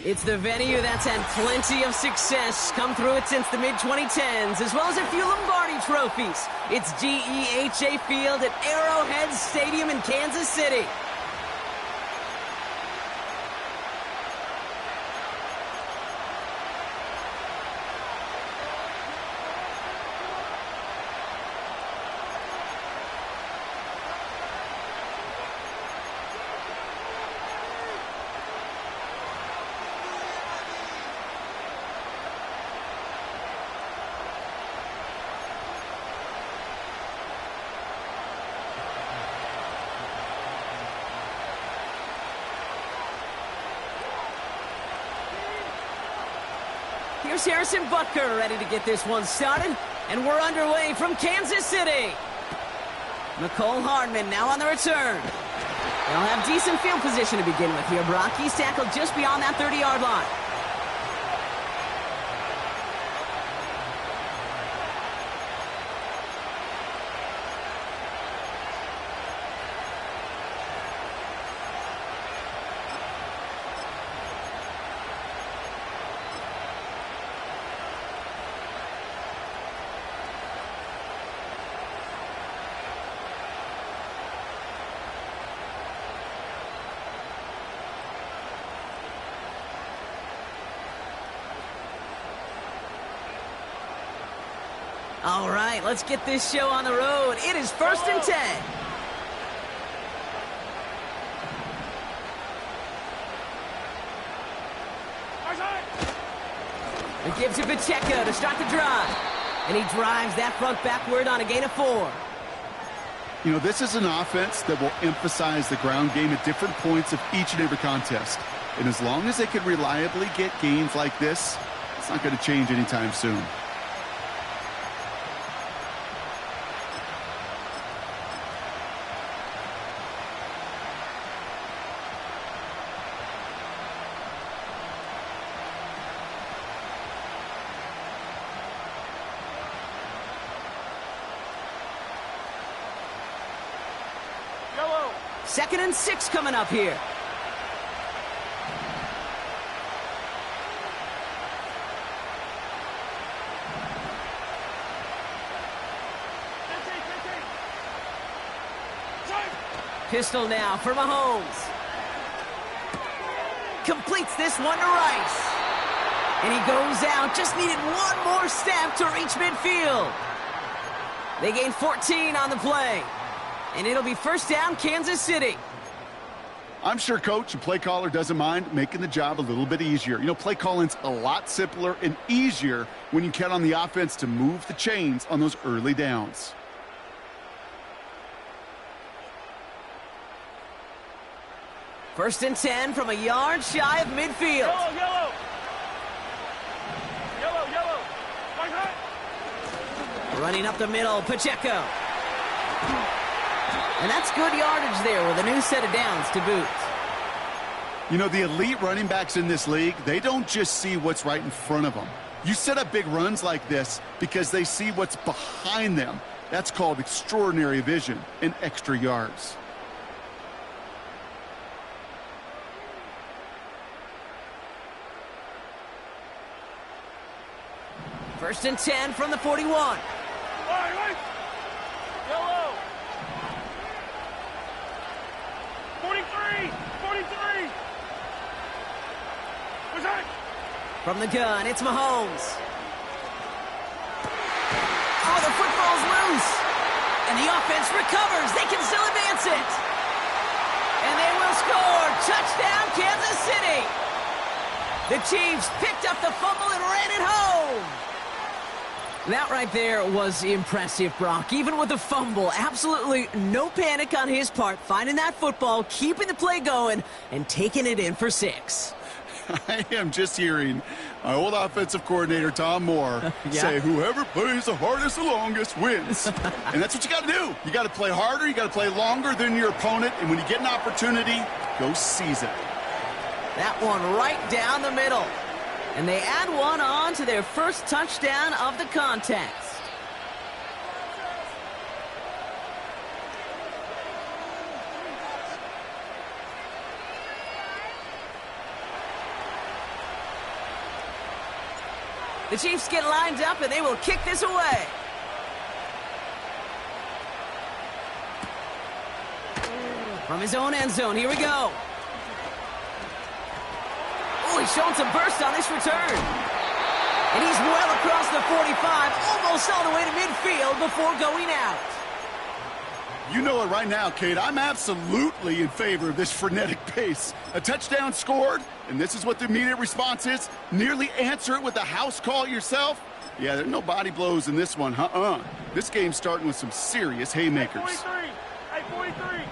It's the venue that's had plenty of success, come through it since the mid-2010s, as well as a few Lombardi trophies. It's GEHA Field at Arrowhead Stadium in Kansas City. Here's Harrison Butker ready to get this one started, and we're underway from Kansas City. Nicole Hardman now on the return. They'll have decent field position to begin with here, Brock. He's tackled just beyond that 30-yard line. All right, let's get this show on the road. It is 1st and 10. It gives to Pacheco to start the drive. And he drives that front backward on a gain of 4. You know, this is an offense that will emphasize the ground game at different points of each and every contest. And as long as they can reliably get gains like this, it's not going to change anytime soon. Second and 6 coming up here. Pistol now for Mahomes. Completes this one to Rice. And he goes out. Just needed one more step to reach midfield. They gain 14 on the play. And it'll be first down, Kansas City. I'm sure coach and play caller doesn't mind making the job a little bit easier. You know, play calling's a lot simpler and easier when you count on the offense to move the chains on those early downs. First and 10 from a yard shy of midfield. Yellow. Running up the middle, Pacheco. And that's good yardage there with a new set of downs to boot. You know, the elite running backs in this league, they don't just see what's right in front of them. You set up big runs like this because they see what's behind them. That's called extraordinary vision and extra yards. First and 10 from the 41. Yellow. 43. What's that? From the gun, it's Mahomes. Oh, the football's loose. And the offense recovers. They can still advance it. And they will score. Touchdown, Kansas City. The Chiefs picked up the fumble and ran it home. That right there was impressive, Brock. Even with the fumble, absolutely no panic on his part. Finding that football, keeping the play going, and taking it in for 6. I am just hearing my old offensive coordinator, Tom Moore, say, whoever plays the hardest the longest wins. And that's what you got to do. You got to play harder. You got to play longer than your opponent. And when you get an opportunity, go seize it. That one right down the middle. And they add one on to their first touchdown of the contest. The Chiefs get lined up, and they will kick this away. From his own end zone, here we go. Oh, he's showing some burst on this return. And he's well across the 45, almost all the way to midfield before going out. You know it right now, Kate. I'm absolutely in favor of this frenetic pace. A touchdown scored, and this is what the immediate response is. Nearly answer it with a house call yourself. Yeah, there's no body blows in this one. This game's starting with some serious haymakers. 43. Hey, 43.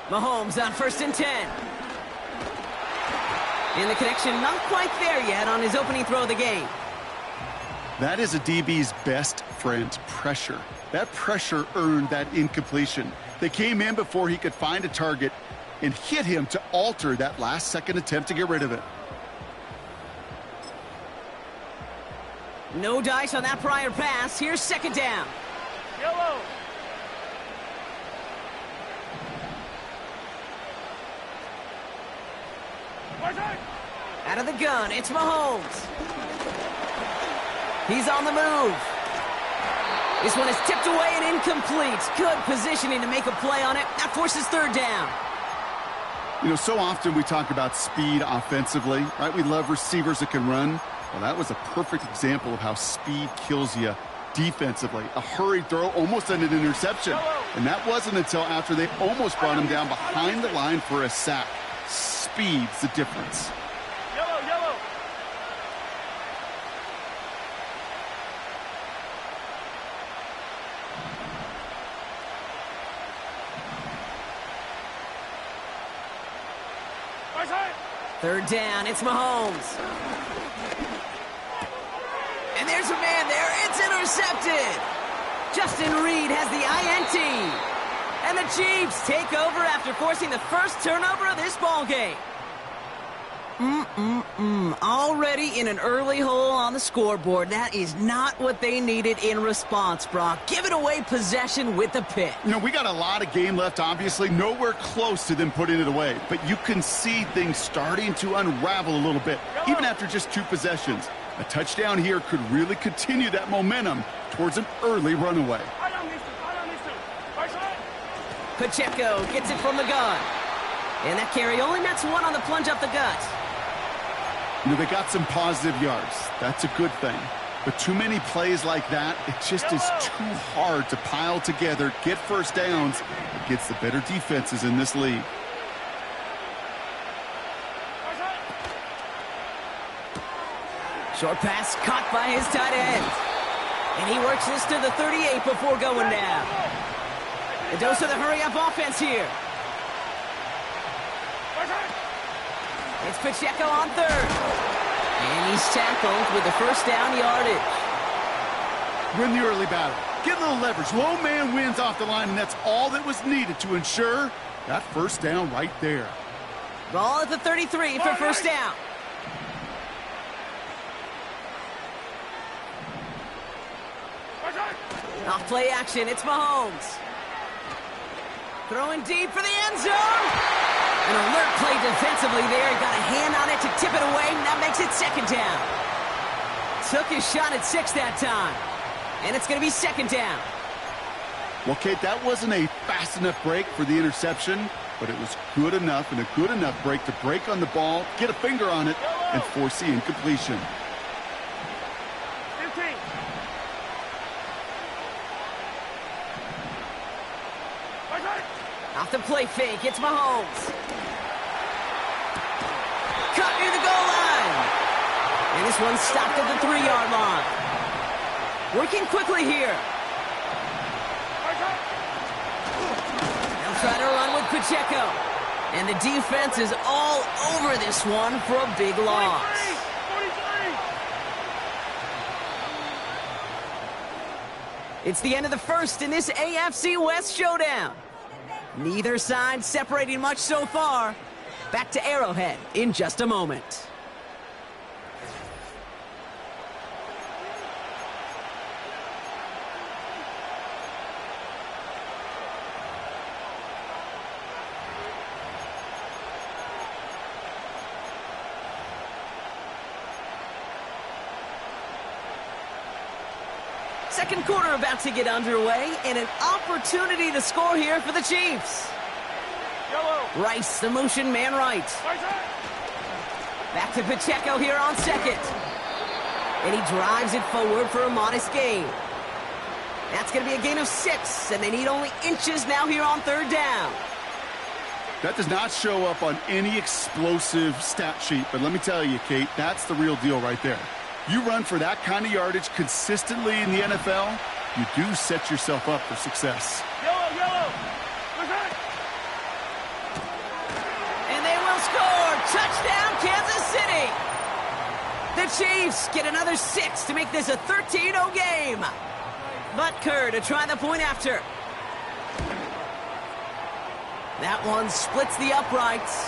Mahomes on 1st and 10. And the connection not quite there yet on his opening throw of the game. That is a DB's best friend, pressure. That pressure earned that incompletion. They came in before he could find a target and hit him to alter that last-second attempt to get rid of it. No dice on that prior pass. Here's 2nd down. Yellow. Out of the gun, it's Mahomes. He's on the move. This one is tipped away and incomplete. Good positioning to make a play on it. That forces 3rd down. You know, so often we talk about speed offensively, right? We love receivers that can run. Well, that was a perfect example of how speed kills you defensively. A hurried throw almost ended an interception. And that wasn't until after they almost brought him down behind the line for a sack. Speed's the difference. Yellow, yellow. Third down, it's Mahomes. And there's a man there. It's intercepted. Justin Reed has the INT. And the Chiefs take over after forcing the first turnover of this ballgame. Already in an early hole on the scoreboard. That is not what they needed in response, Brock. Giving away possession with the pick. You know, we got a lot of game left, obviously. Nowhere close to them putting it away. But you can see things starting to unravel a little bit, even after just 2 possessions. A touchdown here could really continue that momentum towards an early runaway. Pacheco gets it from the gun. And that carry only nets 1 on the plunge up the gut. You know, they got some positive yards. That's a good thing. But too many plays like that, it just is too hard to pile together, get first downs against the better defenses in this league. Short pass caught by his tight end. And he works this to the 38 before going down. A dose of the hurry-up offense here. It's Pacheco on 3rd. And he's tackled with the first down yardage. Win the early battle. Get a little leverage. Low man wins off the line, and that's all that was needed to ensure that first down right there. Ball at the 33 for first down. Off play action, it's Mahomes. Throwing deep for the end zone. An alert play defensively there. He got a hand on it to tip it away, and that makes it 2nd down. Took his shot at 6 that time. And it's going to be 2nd down. Well, Kate, that wasn't a fast enough break for the interception, but it was good enough and a good enough break to break on the ball, get a finger on it, and force the incompletion. 15. Off the play fake, it's Mahomes. Cut near the goal line. And this one's stopped at the 3-yard line. Working quickly here. They'll try to run with Pacheco. And the defense is all over this one for a big loss. 43. It's the end of the first in this AFC West showdown. Neither side separating much so far. Back to Arrowhead in just a moment. Second quarter about to get underway, and an opportunity to score here for the Chiefs. Yellow. Rice, the motion man right. Back to Pacheco here on second. And he drives it forward for a modest gain. That's going to be a gain of 6, and they need only inches now here on third down. That does not show up on any explosive stat sheet, but let me tell you, Kate, that's the real deal right there. You run for that kind of yardage consistently in the NFL, you do set yourself up for success. Yellow, yellow. And they will score. Touchdown, Kansas City. The Chiefs get another 6 to make this a 13-0 game. Butker to try the point after. That one splits the uprights,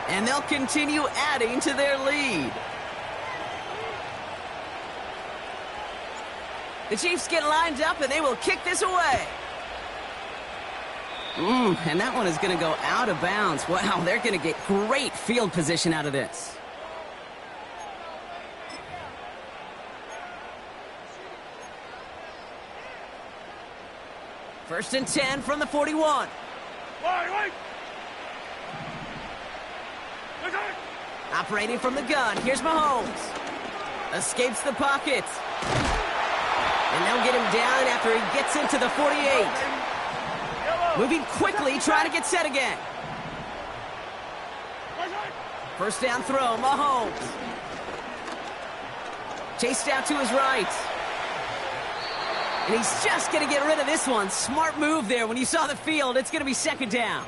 and they'll continue adding to their lead. The Chiefs get lined up, and they will kick this away. And that one is going to go out of bounds. Wow, they're going to get great field position out of this. First and 10 from the 41. Wait. Operating from the gun, here's Mahomes. Escapes the pocket. And they'll get him down after he gets into the 48. Moving quickly, trying to get set again. First down throw, Mahomes. Chased out to his right. And he's just going to get rid of this one. Smart move there. When you saw the field, it's going to be second down.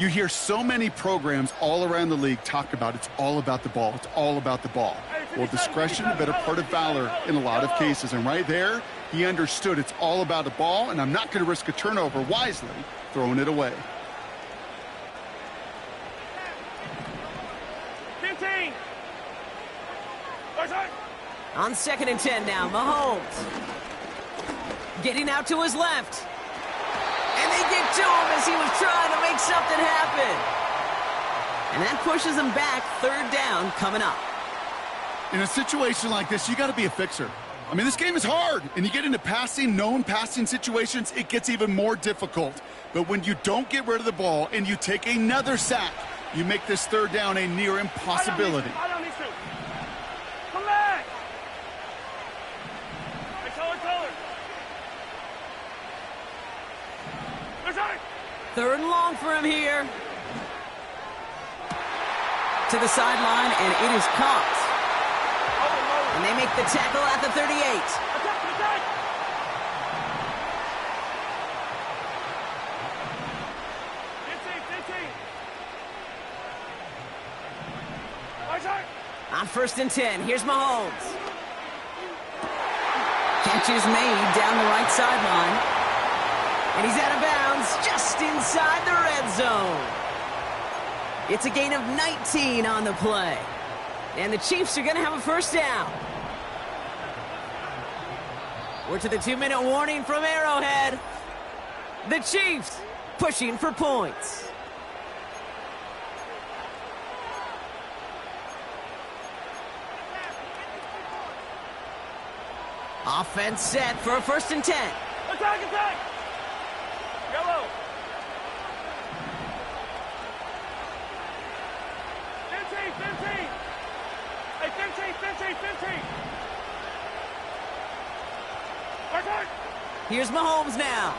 You hear so many programs all around the league talk about it's all about the ball. It's all about the ball. Well, discretion, a better part of valor in a lot of cases. And right there, he understood it's all about the ball, and I'm not going to risk a turnover wisely, throwing it away. 15. On second and 10 now, Mahomes. Getting out to his left. And they get to him as he was trying to make something happen. And that pushes him back. Third down coming up. In a situation like this, you got to be a fixer. I mean, this game is hard, and you get into known passing situations, it gets even more difficult. But when you don't get rid of the ball and you take another sack, you make this third down a near impossibility. I don't need to. Come back. Hey, color. Third and long for him here. To the sideline, and it is caught. And they make the tackle at the 38. Attack. 15. On first and 10, here's Mahomes. Catch is made down the right sideline. And he's out of bounds just inside the red zone. It's a gain of 19 on the play. And the Chiefs are going to have a first down. We're to the 2-minute warning from Arrowhead. The Chiefs pushing for points. Offense set for a first and 10. Attack. Yellow. 15. Hey, 15. Attack. Here's Mahomes now.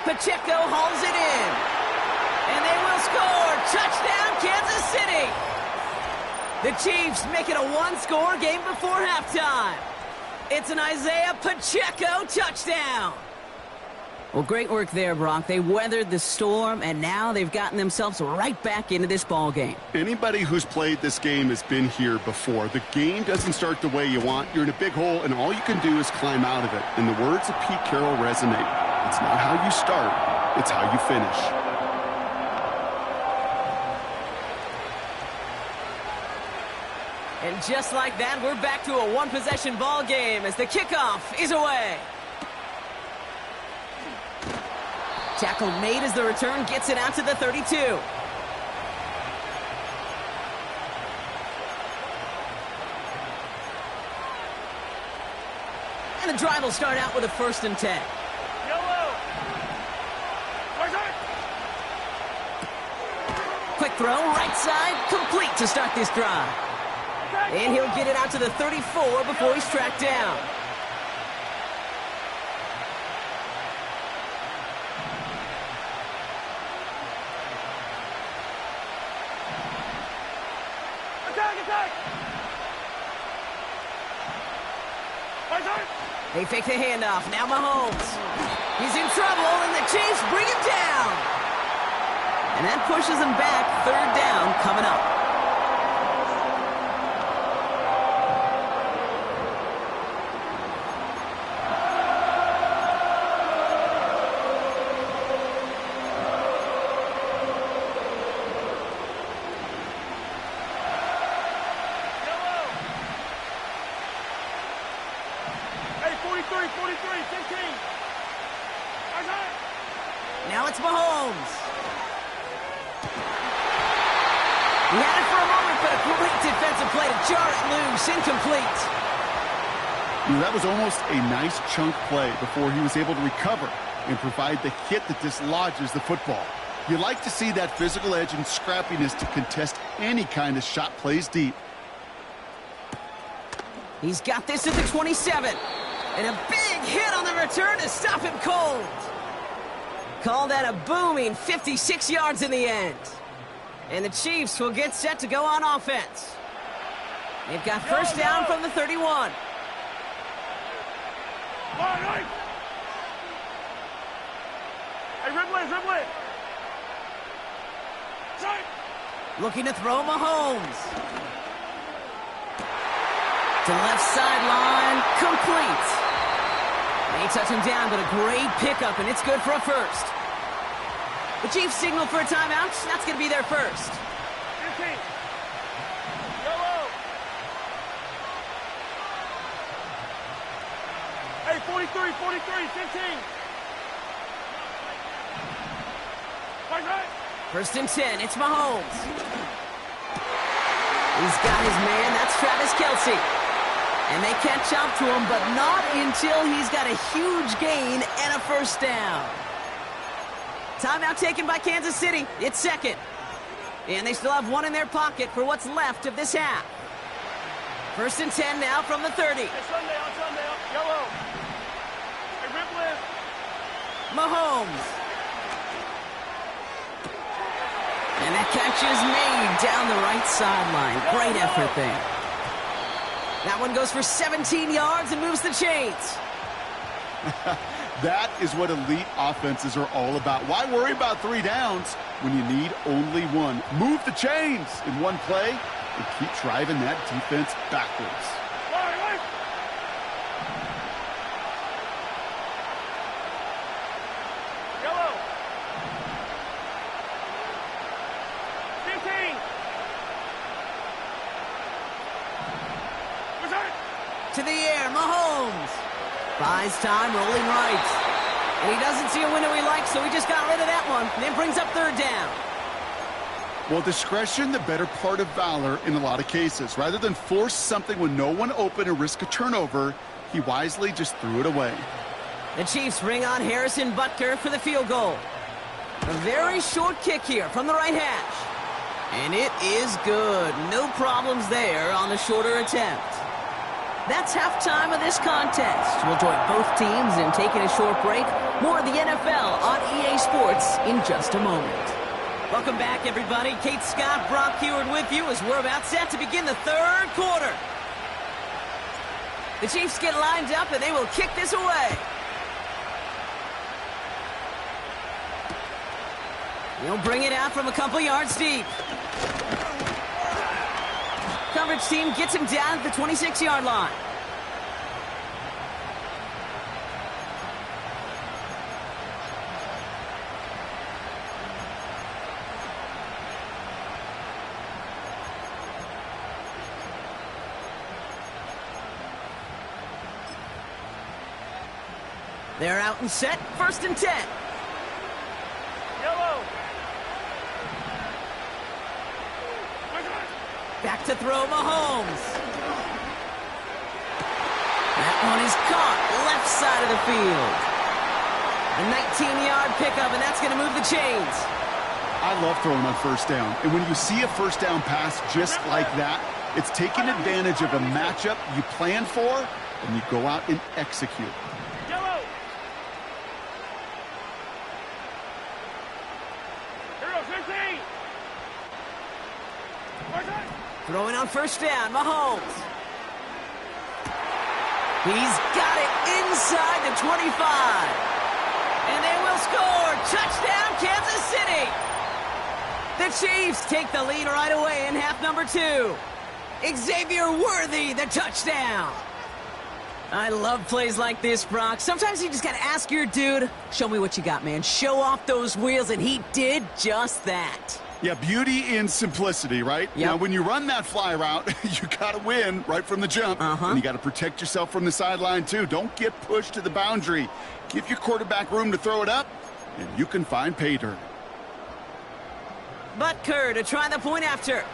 Pacheco hauls it in. And they will score. Touchdown, Kansas City. The Chiefs make it a one-score game before halftime. It's an Isaiah Pacheco touchdown. Well, great work there, Brock. They weathered the storm, and now they've gotten themselves right back into this ball game. Anybody who's played this game has been here before. The game doesn't start the way you want. You're in a big hole, and all you can do is climb out of it. And the words of Pete Carroll resonate. It's not how you start, it's how you finish. And just like that, we're back to a one-possession ball game as the kickoff is away. Tackle made as the return gets it out to the 32. And the drive will start out with a 1st and 10. Yellow. Quick throw, right side, complete to start this drive. And he'll get it out to the 34 before he's tracked down. Attack. They fake the handoff. Now Mahomes. He's in trouble, and the Chiefs bring him down. And that pushes him back. 3rd down coming up. Hey, 43, 15. Now it's Mahomes. He had it for a moment, but a great defensive play to jar it loose. Incomplete. That was almost a nice chunk play before he was able to recover and provide the hit that dislodges the football. You like to see that physical edge and scrappiness to contest any kind of shot plays deep. He's got this at the 27. And a big hit on the return to stop him cold. Call that a booming 56 yards in the end. And the Chiefs will get set to go on offense. They've got 1st down from the 31. Right. Hey, Ripley. Right. Looking to throw Mahomes. To left sideline, complete. They touch him down, but a great pickup, and it's good for a 1st. The Chiefs signal for a timeout. That's going to be their 1st. 15. Yellow. Hey, 43, 15. Right. 1st and 10. It's Mahomes. He's got his man. That's Travis Kelce. And they catch up to him, but not until he's got a huge gain and a 1st down. Timeout taken by Kansas City. It's 2nd. And they still have 1 in their pocket for what's left of this half. 1st and 10 now from the 30. Hey, Sunday. Yellow. Hey, Ripley. Mahomes. And that catch is made down the right sideline. Great effort there. That one goes for 17 yards and moves the chains. That is what elite offenses are all about. Why worry about 3 downs when you need only 1? Move the chains in one play and keep driving that defense backwards. Right. Yellow. 15. To the air, Mahomes. Buys time, rolling right. And he doesn't see a window he likes, so he just got rid of that one. And then brings up 3rd down. Well, discretion, the better part of valor in a lot of cases. Rather than force something with no one open and risk a turnover, he wisely just threw it away. The Chiefs bring on Harrison Butker for the field goal. A very short kick here from the right hash. And it is good. No problems there on the shorter attempt. That's halftime of this contest. We'll join both teams in taking a short break. More of the NFL on EA Sports in just a moment. Welcome back, everybody. Kate Scott, Brock Heward with you as we're about set to begin the 3rd quarter. The Chiefs get lined up, and they will kick this away. They'll bring it out from a couple yards deep. Coverage team gets him down at the 26-yard line. They're out and set. 1st and 10. Yellow. Right. Back to throw Mahomes. That one is caught left side of the field. A 19-yard pickup, and that's going to move the chains. I love throwing on first down. And when you see a first down pass just like that, it's taking advantage of a matchup you plan for, and you go out and execute. Yellow. Hero 15. Throwing on first down, Mahomes. He's got it inside the 25. And they will score. Touchdown, Kansas City. The Chiefs take the lead right away in half number 2. Xavier Worthy, the touchdown. I love plays like this, Brock. Sometimes you just got to ask your dude, show me what you got, man. Show off those wheels, and he did just that. Yeah, beauty in simplicity, right? Yep. Now, when you run that fly route, you got to win right from the jump. And you got to protect yourself from the sideline, too. Don't get pushed to the boundary. Give your quarterback room to throw it up, and you can find pay dirt. Butker to try the point after.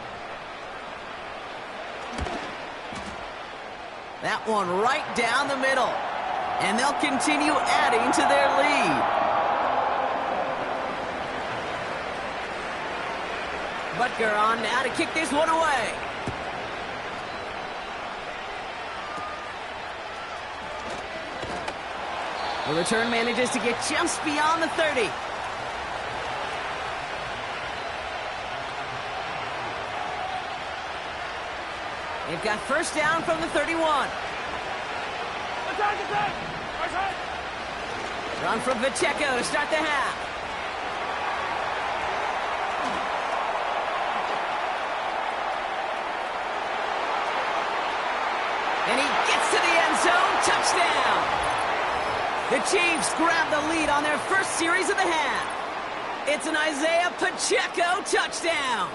That one right down the middle. And they'll continue adding to their lead. Butker on now to kick this one away. The return manages to get just beyond the 30. They've got first down from the 31. Run from Pacheco to start the half. And he gets to the end zone. Touchdown. The Chiefs grab the lead on their first series of the half. It's an Isaiah Pacheco touchdown.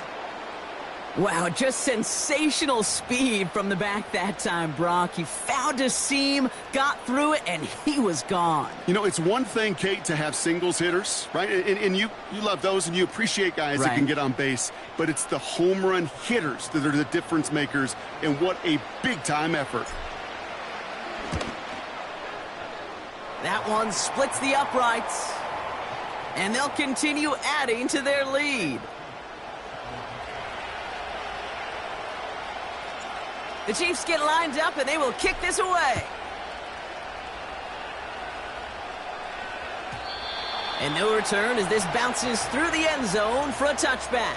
Wow, just sensational speed from the back that time, Brock. He found a seam, got through it, and he was gone. You know, it's one thing, Kate, to have singles hitters, right? And you love those, and you appreciate guys that can get on base. But it's the home run hitters that are the difference makers, and what a big-time effort. That one splits the uprights, and they'll continue adding to their lead. The Chiefs get lined up, and they will kick this away. And no return as this bounces through the end zone for a touchback.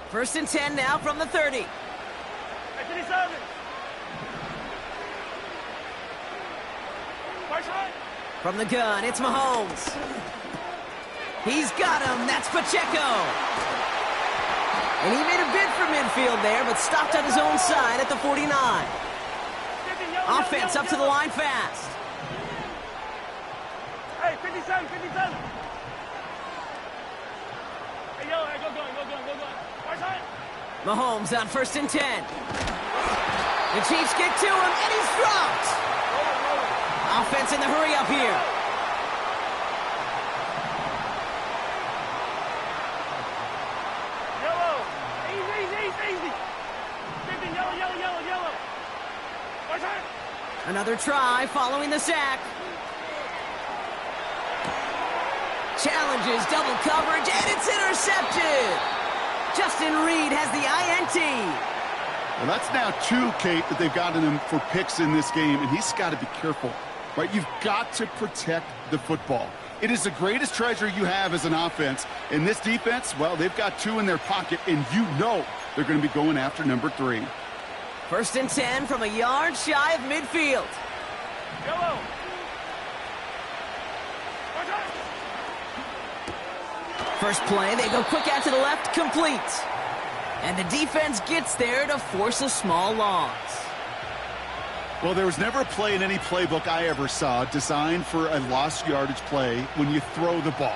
First and 10 now from the 30. From the gun, it's Mahomes. He's got him. That's Pacheco. And he made a bid for midfield there, but stopped on his own side at the 49. Offense up to the line fast. Hey, 57, 57. Hey, yo, hey, go. Right side. Mahomes on first and 10. The Chiefs get to him, and he's dropped. Offense in the hurry up here. Another try following the sack. Challenges double coverage, and it's intercepted. Justin Reed has the INT. Well, that's now 2, Kate, that they've gotten him for picks in this game, and he's got to be careful, right? You've got to protect the football. It is the greatest treasure you have as an offense. And this defense, well, they've got 2 in their pocket, and you know they're going to be going after number 3. First and 10 from a yard shy of midfield. Yellow. First play, they go quick out to the left, complete. And the defense gets there to force a small loss. Well, there was never a play in any playbook I ever saw designed for a lost yardage play when you throw the ball.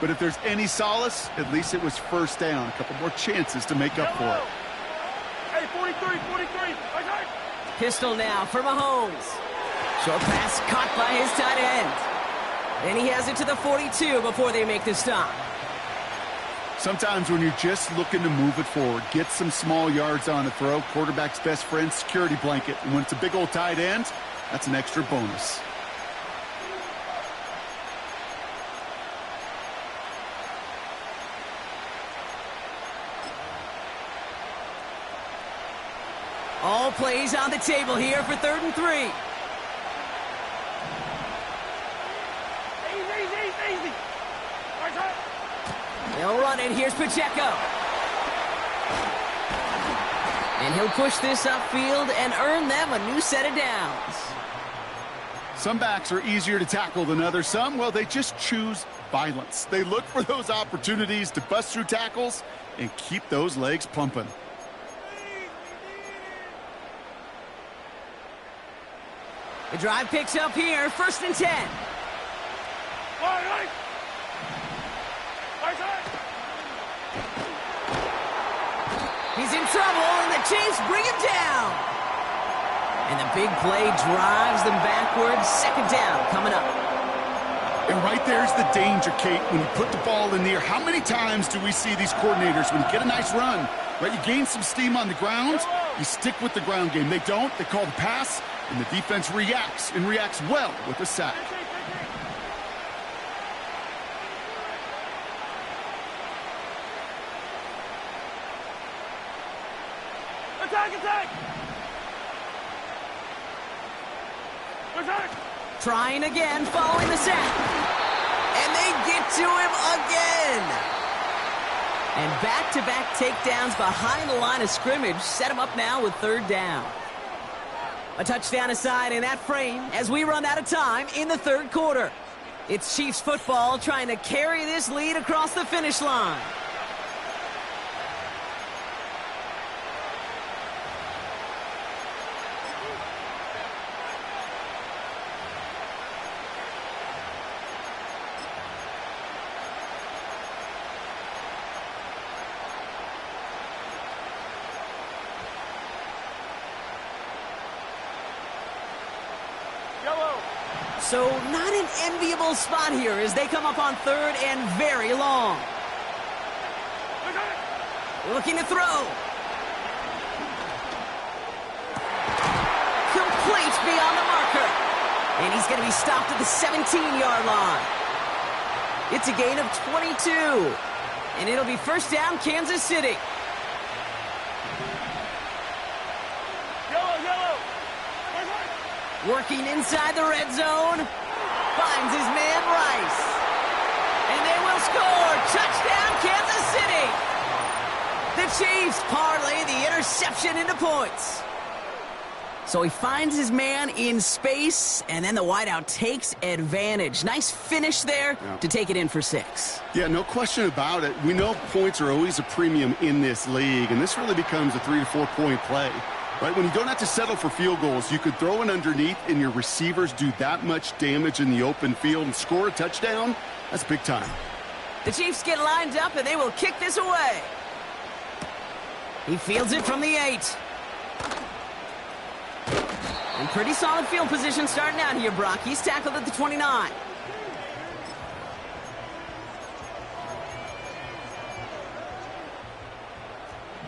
But if there's any solace, at least it was first down. A couple more chances to make up for it. Hey, 43. Pistol now for Mahomes. Short pass caught by his tight end. Then he has it to the 42 before they make the stop. Sometimes when you're just looking to move it forward, get some small yards on the throw, quarterback's best friend, security blanket. And when it's a big old tight end, that's an extra bonus. All plays on the table here for 3rd and 3. Easy. Right side. They'll run it. Here's Pacheco. And he'll push this upfield and earn them a new set of downs. Some backs are easier to tackle than others. Some, well, they just choose violence. They look for those opportunities to bust through tackles and keep those legs pumping. The drive picks up here, 1st and 10. Right side. He's in trouble, and the Chiefs bring him down. And the big play drives them backwards. 2nd down coming up. And right there's the danger, Kate, when you put the ball in the air. How many times do we see these coordinators, when you get a nice run, right, you gain some steam on the ground, you stick with the ground game. They don't. They call the pass, and the defense reacts, and reacts well with a sack. Attack! Trying again, following the sack. And they get to him again. And back-to-back takedowns behind the line of scrimmage set him up now with 3rd down. A touchdown aside in that frame as we run out of time in the 3rd quarter. It's Chiefs football trying to carry this lead across the finish line. So not an enviable spot here as they come up on 3rd and very long. Looking to throw. Complete beyond the marker. And he's going to be stopped at the 17-yard line. It's a gain of 22. And it'll be 1st down, Kansas City. Working inside the red zone. Finds his man Rice. And they will score. Touchdown, Kansas City. The Chiefs parlay the interception into points. So he finds his man in space, and then the wideout takes advantage. Nice finish there to take it in for 6. Yeah, no question about it. We know points are always a premium in this league, and this really becomes a 3 to 4 point play. Right, when you don't have to settle for field goals, you could throw it underneath and your receivers do that much damage in the open field and score a touchdown. That's big time. The Chiefs get lined up and they will kick this away. He fields it from the 8. And pretty solid field position starting out here, Brock. He's tackled at the 29.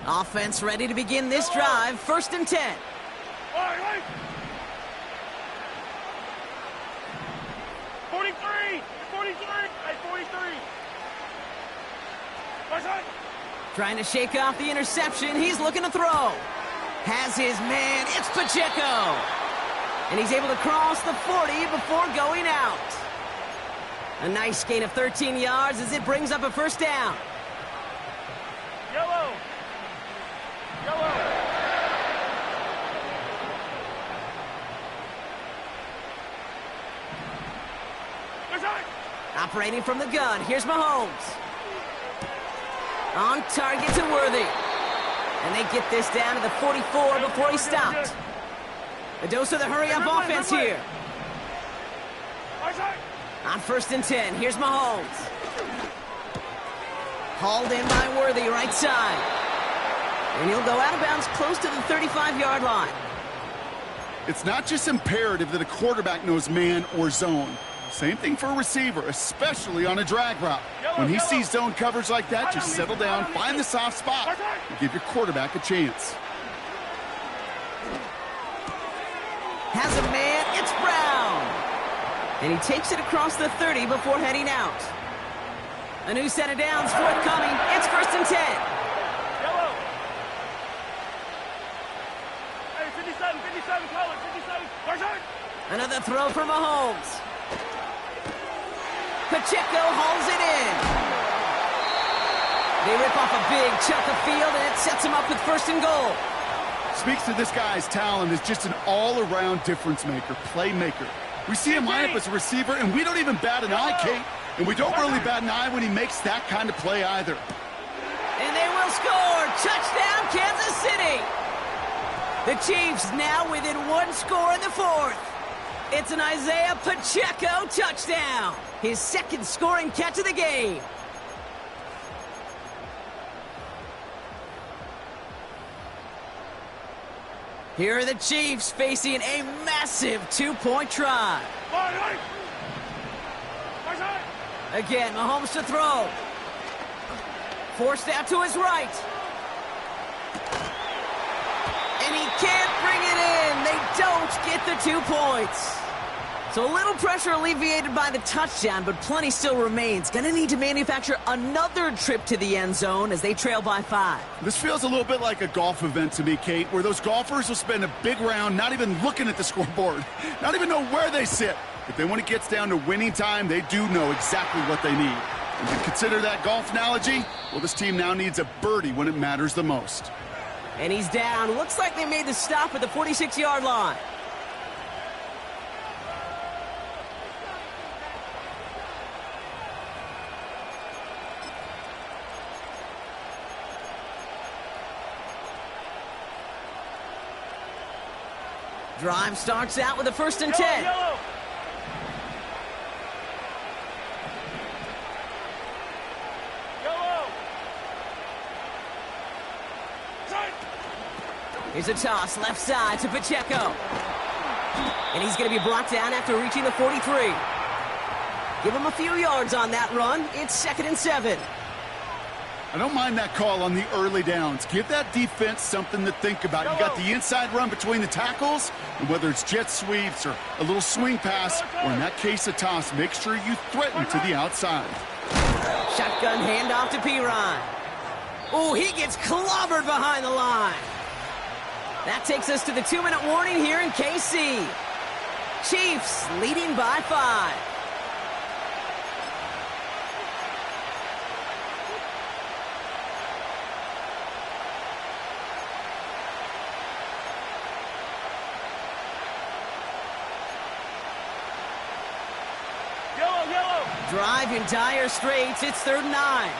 Offense ready to begin this drive. 1st and 10. Right. 43. 43. Right side. Trying to shake off the interception. He's looking to throw. Has his man. It's Pacheco. And he's able to cross the 40 before going out. A nice gain of 13 yards as it brings up a 1st down. Yellow. Operating from the gun, here's Mahomes. On target to Worthy. And they get this down to the 44 before he stopped. A dose of the hurry-up offense here. On 1st and 10, here's Mahomes. Hauled in by Worthy, right side. And he'll go out of bounds close to the 35-yard line. It's not just imperative that a quarterback knows man or zone. Same thing for a receiver, especially on a drag route. When he sees zone coverage like that, just settle down, find the soft spot, and give your quarterback a chance. Has a man, it's Brown. And he takes it across the 30 before heading out. A new set of downs forthcoming. It's 1st and 10. Yellow. Hey, 57, 57, color, 57. Carson. Another throw for Mahomes. Pacheco hauls it in. They rip off a big chunk of field, and it sets him up with 1st and goal. Speaks to this guy's talent as just an all-around difference maker, playmaker. We see him line up as a receiver, and we don't even bat an eye, Kate. And we don't really bat an eye when he makes that kind of play either. And they will score. Touchdown, Kansas City. The Chiefs now within 1 score in the 4th. It's an Isaiah Pacheco touchdown. His 2nd scoring catch of the game. Here are the Chiefs facing a massive 2-point try. Again, Mahomes to throw. Forced out to his right. And he can't bring it in. They don't get the 2 points. So a little pressure alleviated by the touchdown, but plenty still remains. Going to need to manufacture another trip to the end zone as they trail by 5. This feels a little bit like a golf event to me, Kate, where those golfers will spend a big round not even looking at the scoreboard, not even know where they sit. But then when it gets down to winning time, they do know exactly what they need. And to consider that golf analogy, well, this team now needs a birdie when it matters the most. And he's down. Looks like they made the stop at the 46-yard line. Drive starts out with a 1st and 10. Yellow. Yellow. Side. Here's a toss left side to Pacheco. And he's going to be brought down after reaching the 43. Give him a few yards on that run. It's 2nd and 7. I don't mind that call on the early downs. Give that defense something to think about. You got the inside run between the tackles, and whether it's jet sweeps or a little swing pass, or in that case a toss, make sure you threaten to the outside. Shotgun handoff to Piron. Oh, he gets clobbered behind the line. That takes us to the 2-minute warning here in KC. Chiefs leading by 5. Yellow. Drive in dire straits. It's 3rd and 9.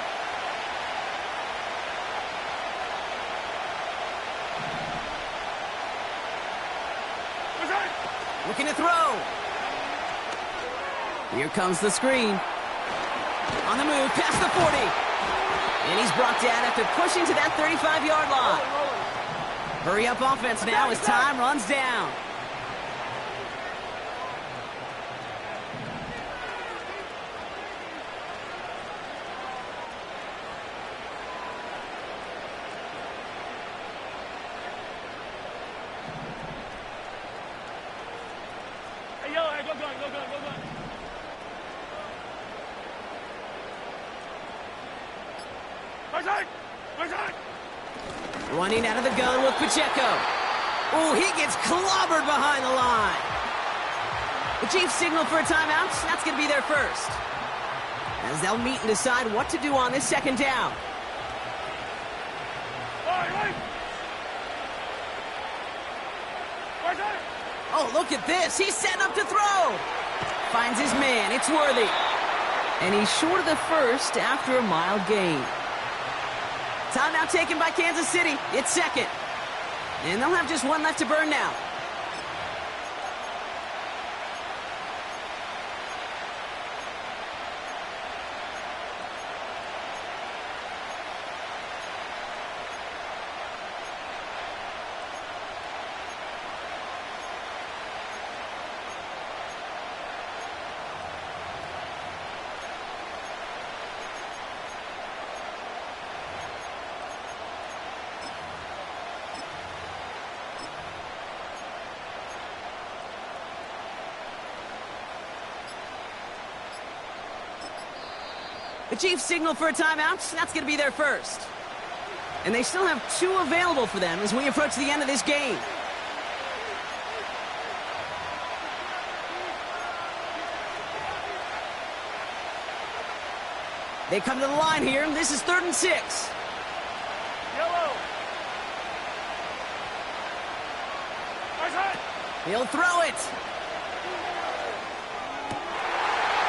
Looking to throw. Here comes the screen. On the move, past the 40. And he's brought down after pushing to that 35-yard line. Hurry up offense now as time runs down. Hey, yellow, hey, go gun. Right. Running out of the gun with Pacheco. Oh, he gets clobbered behind the line. The Chiefs signal for a timeout. That's going to be their first. As they'll meet and decide what to do on this 2nd down. Right. Oh, look at this. He's setting up to throw. Finds his man. It's Worthy. And he's short of the first after a mild gain. Timeout taken by Kansas City. It's 2nd. And they'll have just one left to burn now. The Chiefs signal for a timeout. That's going to be their first. And they still have 2 available for them as we approach the end of this game. They come to the line here. This is 3rd and 6. Yellow. He'll throw it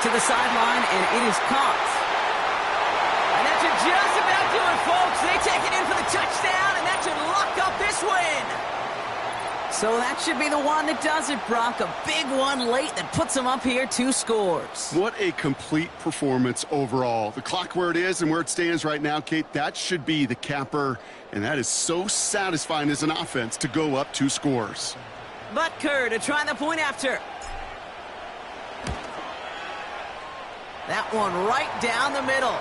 to the sideline, and it is caught. And that should just about do it, folks. They take it in for the touchdown, and that should lock up this win. So that should be the one that does it, Brock. A big one late that puts them up here 2 scores. What a complete performance overall. The clock where it is and where it stands right now, Kate, that should be the capper. And that is so satisfying as an offense to go up 2 scores. Butker to try the point after. That one right down the middle.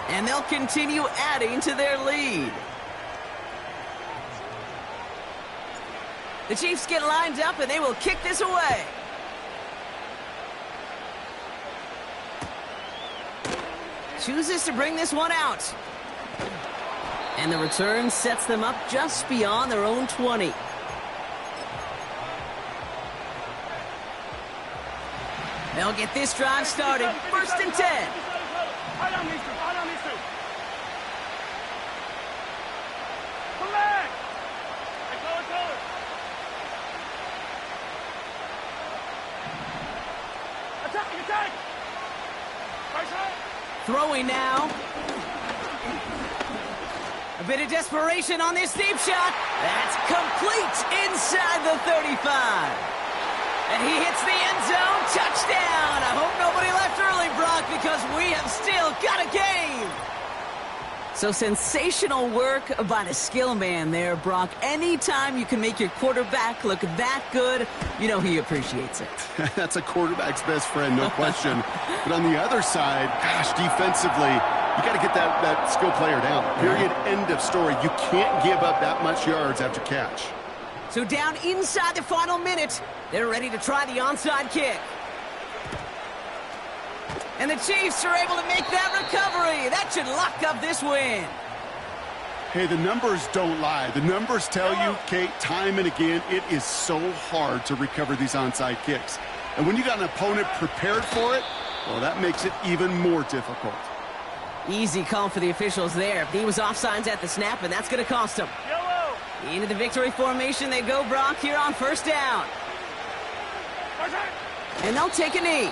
And they'll continue adding to their lead. The Chiefs get lined up, and they will kick this away. Chooses to bring this one out. And the return sets them up just beyond their own 20. They'll get this drive started. 1st and 10. Come back. Attack. Throwing now. A bit of desperation on this deep shot. That's complete inside the 35. And he hits the end zone. Touchdown. I hope nobody left early, Brock, because we have still got a game. So sensational work by the skill man there, Brock. Anytime you can make your quarterback look that good, you know he appreciates it. That's a quarterback's best friend, no question. But on the other side, gosh, defensively, you got to get that skill player down. Period. End of story. You can't give up that much yards after catch. So down inside the final minute, they're ready to try the onside kick. And the Chiefs are able to make that recovery. That should lock up this win. Hey, the numbers don't lie. The numbers tell you, Kate, time and again, it is so hard to recover these onside kicks. And when you got an opponent prepared for it, well, that makes it even more difficult. Easy call for the officials there. He was offsides at the snap, and that's going to cost him. Yellow. Into the victory formation they go, Brock, here on 1st down. And they'll take a knee.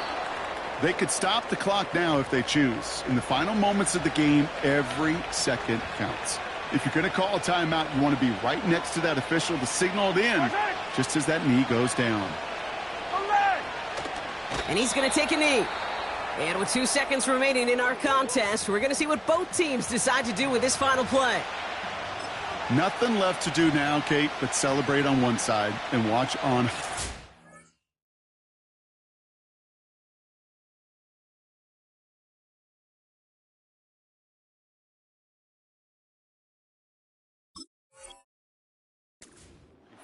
They could stop the clock now if they choose. In the final moments of the game, every second counts. If you're going to call a timeout, you want to be right next to that official to signal it in just as that knee goes down. And he's going to take a knee. And with 2 seconds remaining in our contest, we're going to see what both teams decide to do with this final play. Nothing left to do now, Kate, but celebrate on one side and watch on...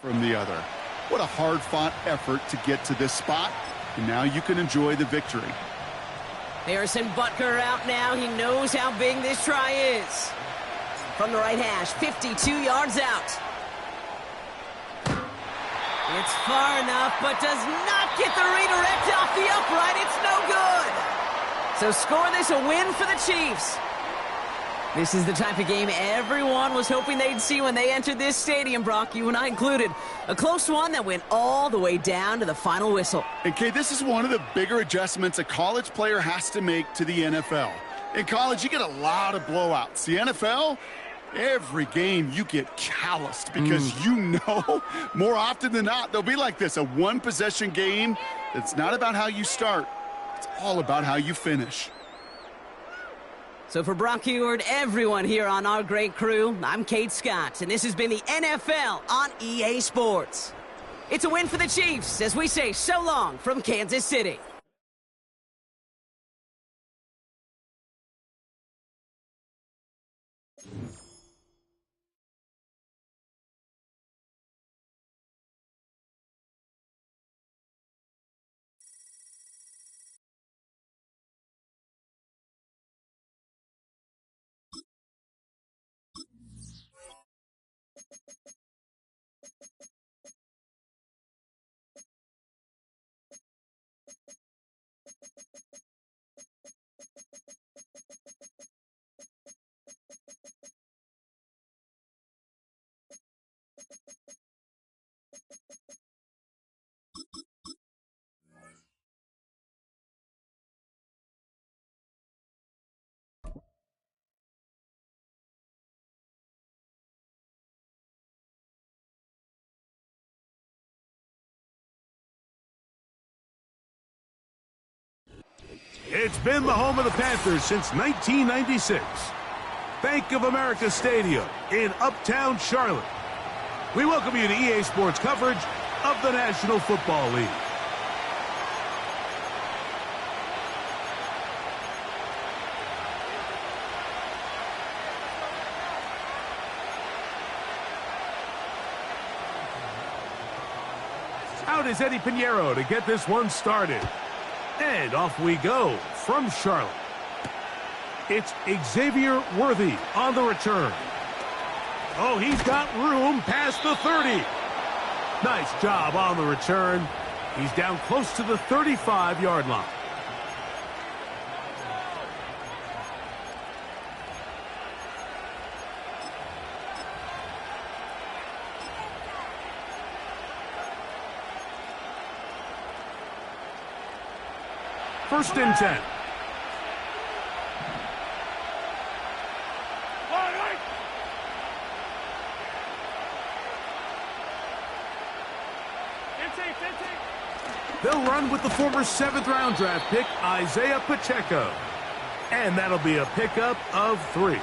from the other. What a hard-fought effort to get to this spot, and now you can enjoy the victory. Harrison Butker out now. He knows how big this try is. From the right hash, 52 yards out. It's far enough, but does not get the redirect off the upright. It's no good. So score this a win for the Chiefs. This is the type of game everyone was hoping they'd see when they entered this stadium, Brock, you and I included. A close one that went all the way down to the final whistle. And, Kay, this is one of the bigger adjustments a college player has to make to the NFL. In college, you get a lot of blowouts. The NFL, every game you get calloused because you know more often than not they'll be like this, a one-possession game that's not about how you start. It's all about how you finish. So for Brock Heward, everyone here on our great crew, I'm Kate Scott, and this has been the NFL on EA Sports. It's a win for the Chiefs as we say so long from Kansas City. It's been the home of the Panthers since 1996. Bank of America Stadium in Uptown Charlotte. We welcome you to EA Sports coverage of the National Football League. Out is Eddie Pinheiro to get this one started. And off we go from Charlotte. It's Xavier Worthy on the return. Oh, he's got room past the 30. Nice job on the return. He's down close to the 35-yard line. First and 10. They'll run with the former 7th-round draft pick, Isaiah Pacheco. And that'll be a pickup of 3.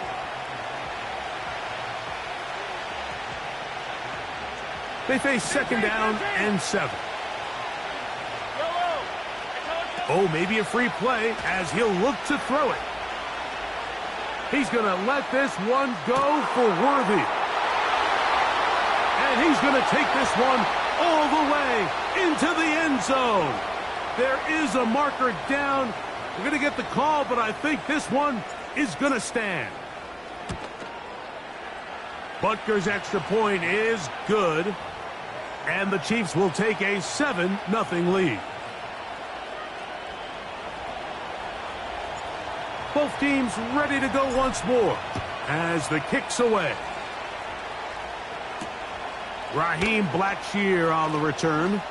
They face second down and 7. Oh, maybe a free play as he'll look to throw it. He's going to let this one go for Worthy. And he's going to take this one all the way into the end zone. There is a marker down. We're going to get the call, but I think this one is going to stand. Butker's extra point is good. And the Chiefs will take a 7-0 lead. Both teams ready to go once more as the kick's away. Raheem Blackshear on the return.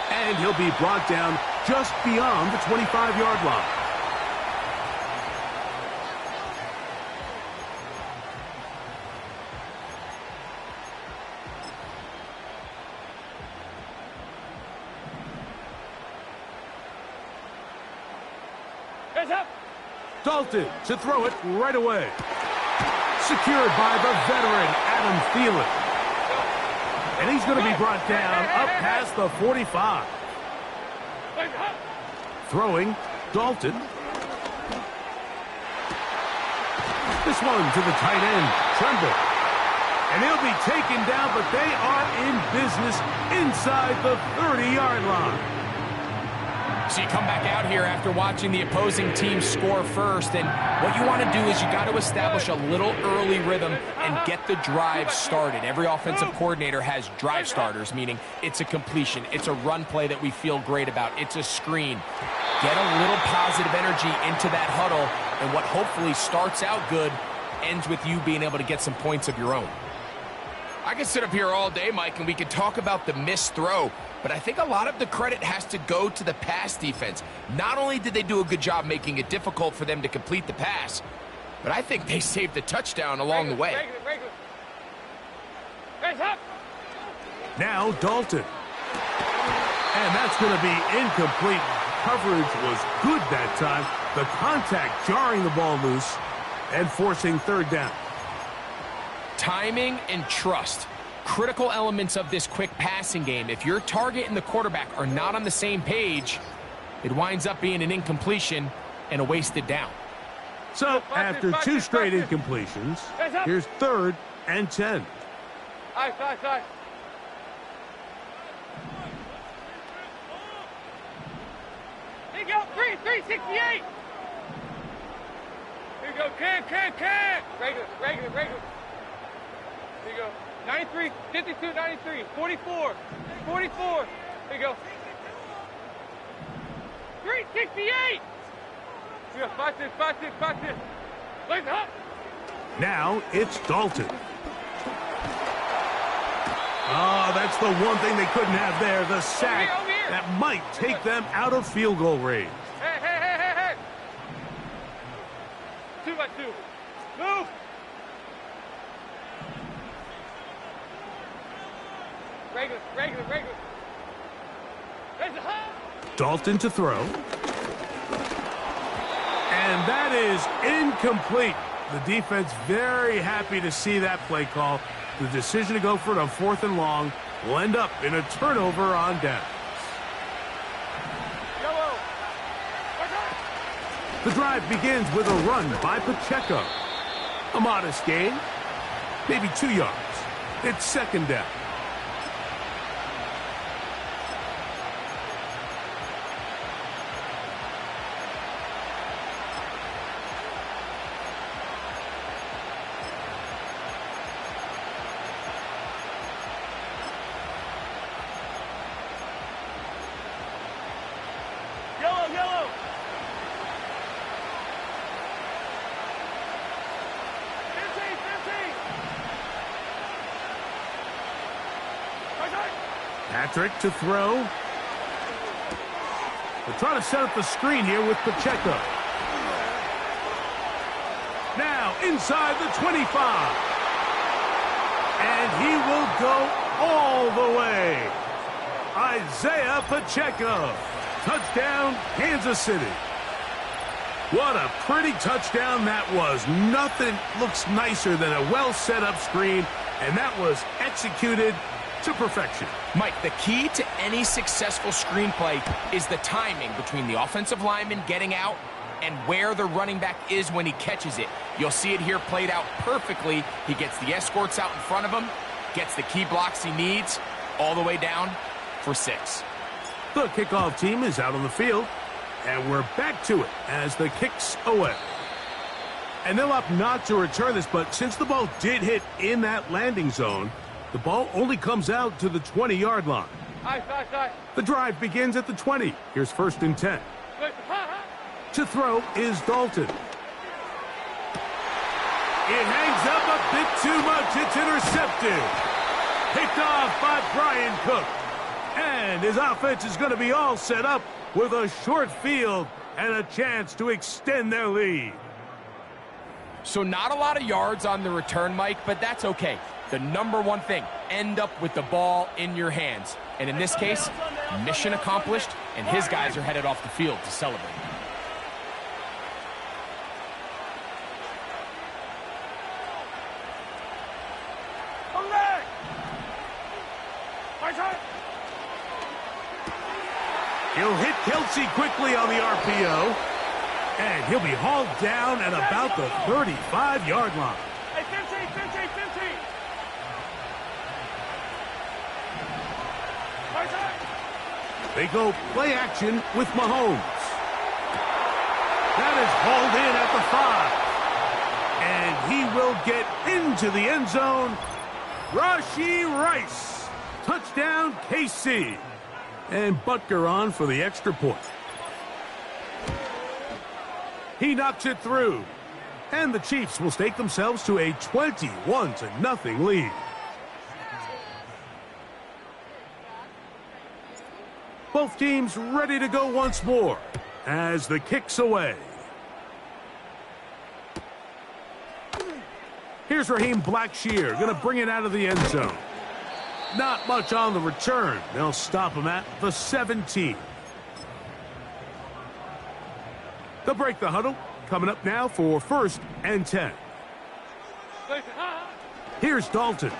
And he'll be brought down just beyond the 25-yard line. Dalton to throw it right away. Secured by the veteran, Adam Thielen. And he's going to be brought down up past the 45. Throwing, Dalton. This one to the tight end, Tremble. And he'll be taken down, but they are in business inside the 30-yard line. So you come back out here after watching the opposing team score first, and what you want to do is you got to establish a little early rhythm and get the drive started. Every offensive coordinator has drive starters, meaning it's a completion, it's a run play that we feel great about, it's a screen. Get a little positive energy into that huddle, and what hopefully starts out good ends with you being able to get some points of your own. I could sit up here all day, Mike, and we could talk about the missed throw, but I think a lot of the credit has to go to the pass defense. Not only did they do a good job making it difficult for them to complete the pass, but I think they saved the touchdown along the way. Now Dalton. And that's going to be incomplete. Coverage was good that time. The contact jarring the ball loose and forcing third down. Timing and trust. Critical elements of this quick passing game. If your target and the quarterback are not on the same page, it winds up being an incompletion and a wasted down. So, after 2 straight incompletions, here's 3rd and 10. Side. Here you go, 368. Here you go, can. Regular. Here you go. 93, 52, 93, 44. Here you go. 368. Here you go, 5-6. Legs up. Now it's Dalton. Oh, that's the one thing they couldn't have there, the sack. Over here. That might take them out of field goal range. Hey. 2 by 2. Move. Regular. Dalton to throw. And that is incomplete. The defense very happy to see that play call. The decision to go for it on 4th and long will end up in a turnover on downs. The drive begins with a run by Pacheco. A modest gain, maybe 2 yards. It's 2nd down. Patrick to throw. They're trying to set up the screen here with Pacheco. Now inside the 25. And he will go all the way. Isaiah Pacheco. Touchdown, Kansas City. What a pretty touchdown that was. Nothing looks nicer than a well set up screen, and that was executed to perfection. Mike, the key to any successful screenplay is the timing between the offensive lineman getting out and where the running back is when he catches it. You'll see it here played out perfectly. He gets the escorts out in front of him, gets the key blocks he needs, all the way down for 6. The kickoff team is out on the field, and we're back to it as the kick's away. And they'll opt not to return this, but since the ball did hit in that landing zone, the ball only comes out to the 20-yard line. The drive begins at the 20. Here's 1st and 10. To throw is Dalton. It hangs up a bit too much. It's intercepted. Picked off by Brian Cook. And his offense is going to be all set up with a short field and a chance to extend their lead. So not a lot of yards on the return, Mike, but that's okay. The number one thing, end up with the ball in your hands. And in this case, mission accomplished, and his guys are headed off the field to celebrate. He'll hit Kelsey quickly on the RPO, and he'll be hauled down at about the 35-yard line. They go play action with Mahomes. That is hauled in at the 5. And he will get into the end zone. Rashee Rice. Touchdown, KC. And Butker on for the extra point. He knocks it through. And the Chiefs will stake themselves to a 21-0 lead. Both teams ready to go once more as the kick's away. Here's Raheem Blackshear, going to bring it out of the end zone. Not much on the return. They'll stop him at the 17. They'll break the huddle. Coming up now for 1st and 10. Here's Dalton.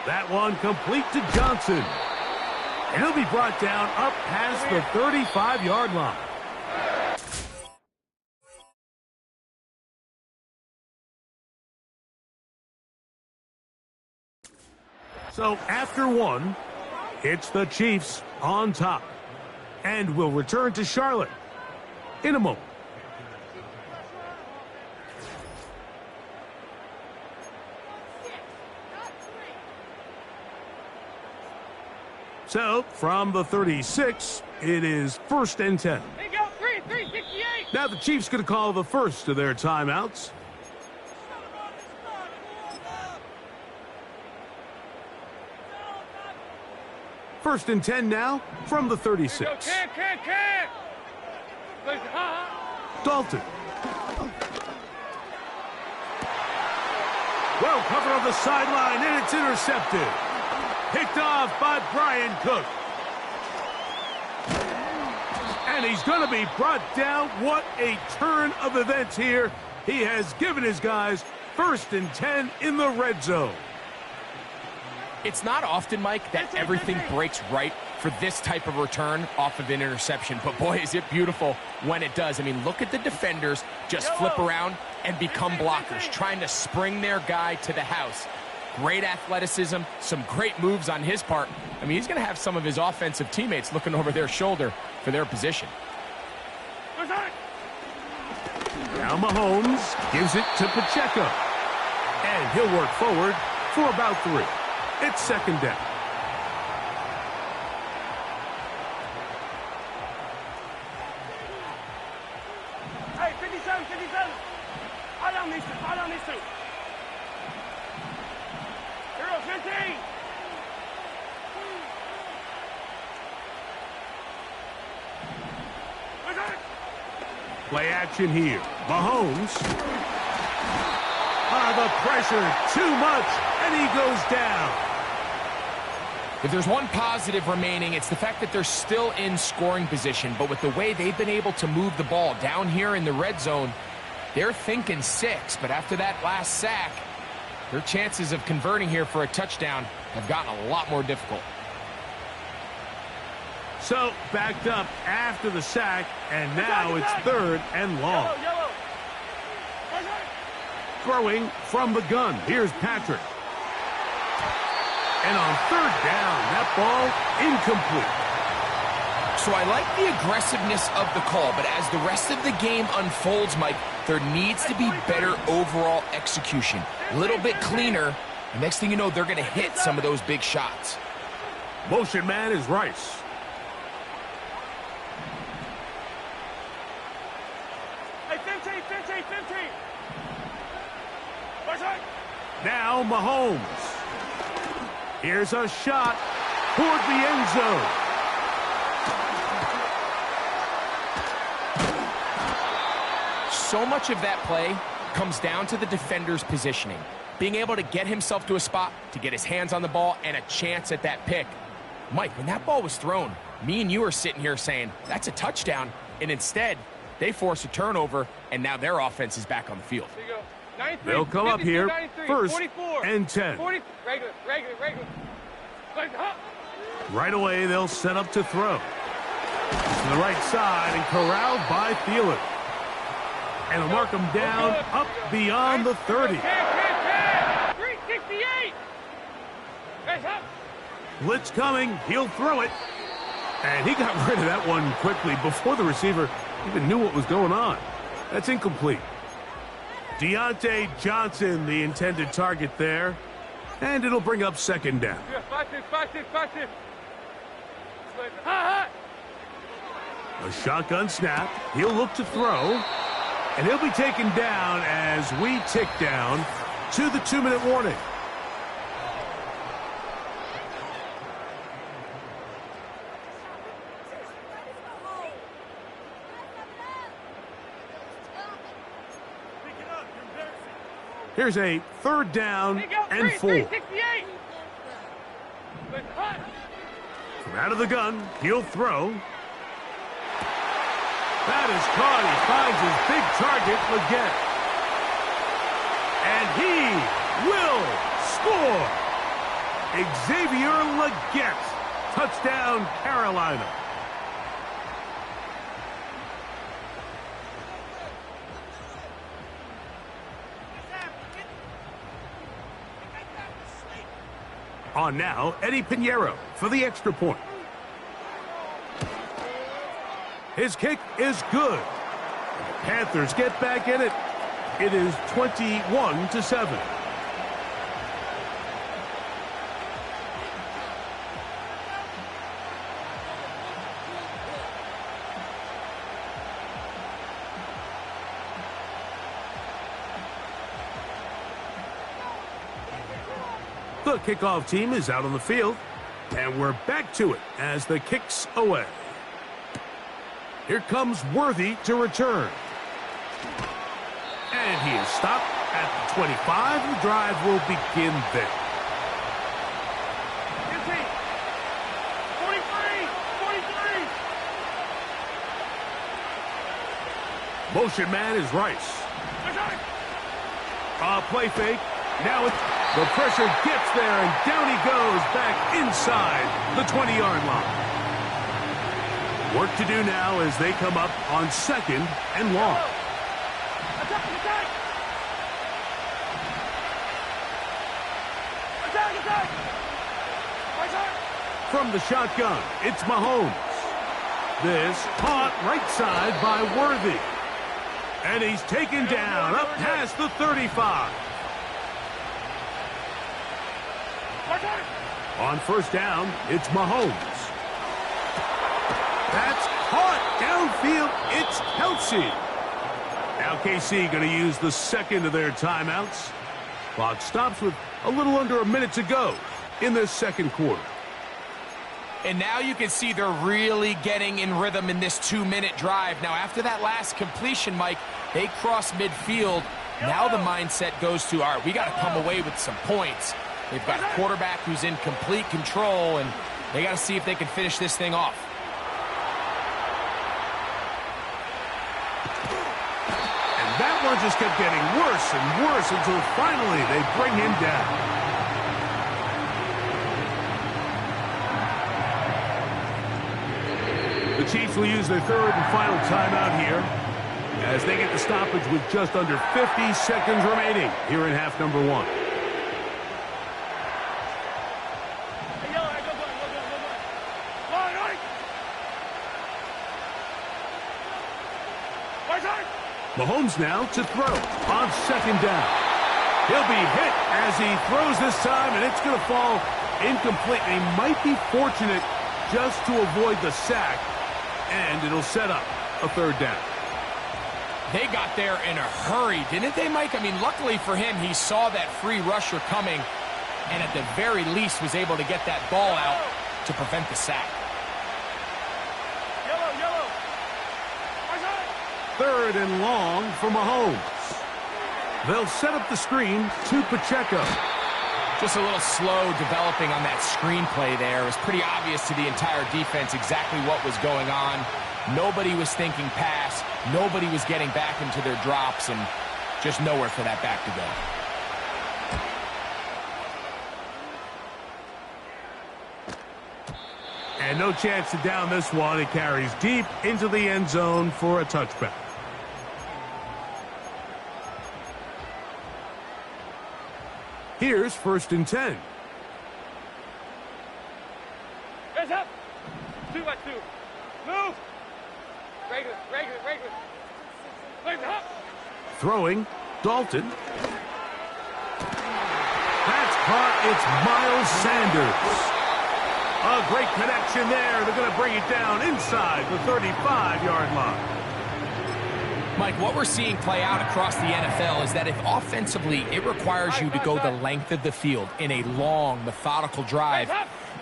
That one complete to Johnson. And he'll be brought down up past the 35-yard line. So after 1, it's the Chiefs on top. And we'll return to Charlotte in a moment. So, from the 36, it is 1st and 10. Now the Chiefs going to call the first of their timeouts. First and 10 now from the 36. Dalton. Well covered on the sideline, and it's intercepted. Picked off by Brian Cook. And he's going to be brought down. What a turn of events here. He has given his guys 1st and 10 in the red zone. It's not often, Mike, that everything breaks right for this type of return off of an interception. But, boy, is it beautiful when it does. I mean, look at the defenders just flip around and become blockers, trying to spring their guy to the house. Great athleticism, some great moves on his part. I mean, he's going to have some of his offensive teammates looking over their shoulder for their position. Now Mahomes gives it to Pacheco. And he'll work forward for about 3. It's 2nd down. Hey, 57, 57. Hold on these two, hold on these two. Hero 15. Play action here. Mahomes. The pressure, too much, and he goes down. If there's one positive remaining, it's the fact that they're still in scoring position. But with the way they've been able to move the ball down here in the red zone, they're thinking 6. But after that last sack, their chances of converting here for a touchdown have gotten a lot more difficult. So, backed up after the sack, and now it's 3rd and long. Throwing from the gun. Here's Patrick. And on 3rd down, that ball incomplete. So I like the aggressiveness of the call, but as the rest of the game unfolds, Mike, there needs to be better overall execution. A little bit cleaner. The next thing you know, they're going to hit some of those big shots. Motion man is Rice. Hey, 15, 15, 15. Now Mahomes. Here's a shot toward the end zone. So much of that play comes down to the defender's positioning. Being able to get himself to a spot, to get his hands on the ball, and a chance at that pick. Mike, when that ball was thrown, me and you are sitting here saying, that's a touchdown. And instead, they force a turnover, and now their offense is back on the field. They'll come up here 1st and 10. 40, regular. Right away, they'll set up to throw. To the right side and corralled by Thielen. And will mark him down up beyond the 30. 368. Blitz coming. He'll throw it. And he got rid of that one quickly before the receiver even knew what was going on. That's incomplete. Deontay Johnson, the intended target there. And it'll bring up 2nd down. Five, six. A shotgun snap. He'll look to throw. And he'll be taken down as we tick down to the 2-minute warning. Here's a 3rd down and 4. From out of the gun, he'll throw. That is caught. He finds his big target, Leggett. And he will score. Xavier Leggett. Touchdown, Carolina. On now, Eddie Pinheiro for the extra point. His kick is good. Panthers get back in it. It is 21-7. The kickoff team is out on the field, and we're back to it as the kick's away. Here comes Worthy to return. And he is stopped at the 25. The drive will begin there. 43. Motion man is Rice. Play fake. Now the pressure gets there, and down he goes back inside the 20-yard line. Work to do now as they come up on 2nd and long. Attack! From the shotgun, it's Mahomes. This caught right side by Worthy. And he's taken down up past the 35. On 1st down, it's Mahomes. That's caught downfield. It's Kelsey. Now KC going to use the 2nd of their timeouts. Clock stops with a little under a minute to go in the 2nd quarter. And now you can see they're really getting in rhythm in this 2-minute drive. Now, after that last completion, Mike, they cross midfield. Now the mindset goes to, all right, we got to come away with some points. They've got a quarterback who's in complete control, and they got to see if they can finish this thing off. And that one just kept getting worse and worse until finally they bring him down. The Chiefs will use their 3rd and final timeout here as they get the stoppage with just under 50 seconds remaining here in half number 1. Mahomes now to throw on 2nd down. He'll be hit as he throws this time, and it's going to fall incomplete. He might be fortunate just to avoid the sack, and it'll set up a 3rd down. They got there in a hurry, didn't they, Mike? I mean, luckily for him, he saw that free rusher coming, and at the very least was able to get that ball out to prevent the sack. 3rd and long for Mahomes. They'll set up the screen to Pacheco. Just a little slow developing on that screenplay there. It was pretty obvious to the entire defense exactly what was going on. Nobody was thinking pass. Nobody was getting back into their drops, and just nowhere for that back to go. And no chance to down this one. It carries deep into the end zone for a touchback. Here's 1st and 10. Heads up. 2 by 2. Move. Regular. Legs up. Throwing, Dalton. That's caught. It's Miles Sanders. A great connection there. They're going to bring it down inside the 35-yard line. Mike, what we're seeing play out across the NFL is that if offensively it requires you to go the length of the field in a long, methodical drive,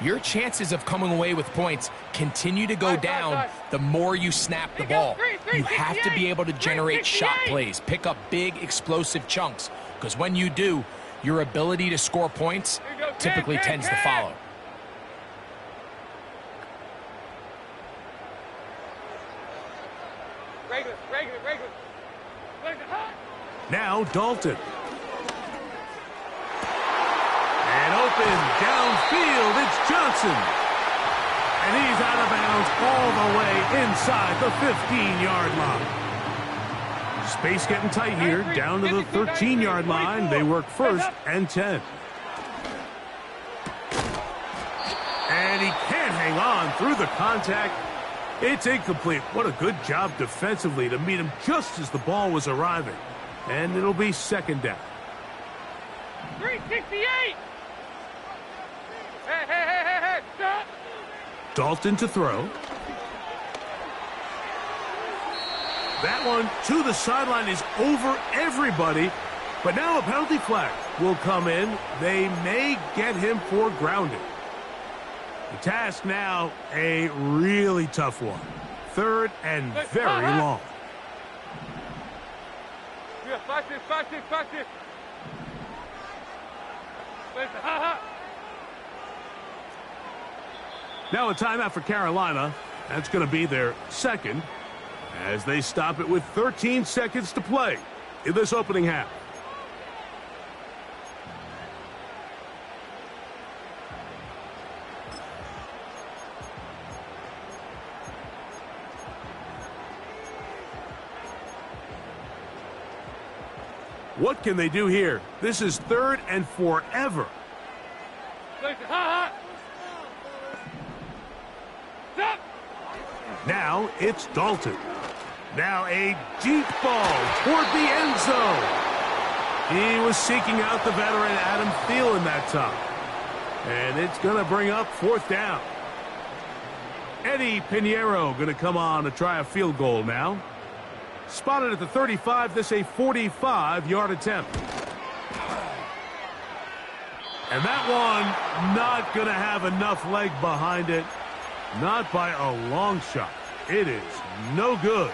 your chances of coming away with points continue to go down the more you snap the ball. You have to be able to generate shot plays, pick up big, explosive chunks, because when you do, your ability to score points typically tends to follow. Regular. Now Dalton. And open downfield, it's Johnson. And he's out of bounds all the way inside the 15-yard line. Space getting tight here, down to the 13-yard line. They work 1st and 10. And he can't hang on through the contact. It's incomplete. What a good job defensively to meet him just as the ball was arriving. And it'll be 2nd down. 368. Hey, stop. Dalton to throw. That one to the sideline is over everybody. But now a penalty flag will come in. They may get him for grounding. The task now, a really tough one. 3rd and very long. Yeah, fight this. Now a timeout for Carolina. That's going to be their 2nd as they stop it with 13 seconds to play in this opening half. What can they do here? This is 3rd and forever. Now it's Dalton. Now a deep ball toward the end zone. He was seeking out the veteran Adam Thielen that time. And it's going to bring up 4th down. Eddie Pinheiro going to come on to try a field goal now. Spotted at the 35, this a 45-yard attempt. And that one not going to have enough leg behind it. Not by a long shot. It is no good.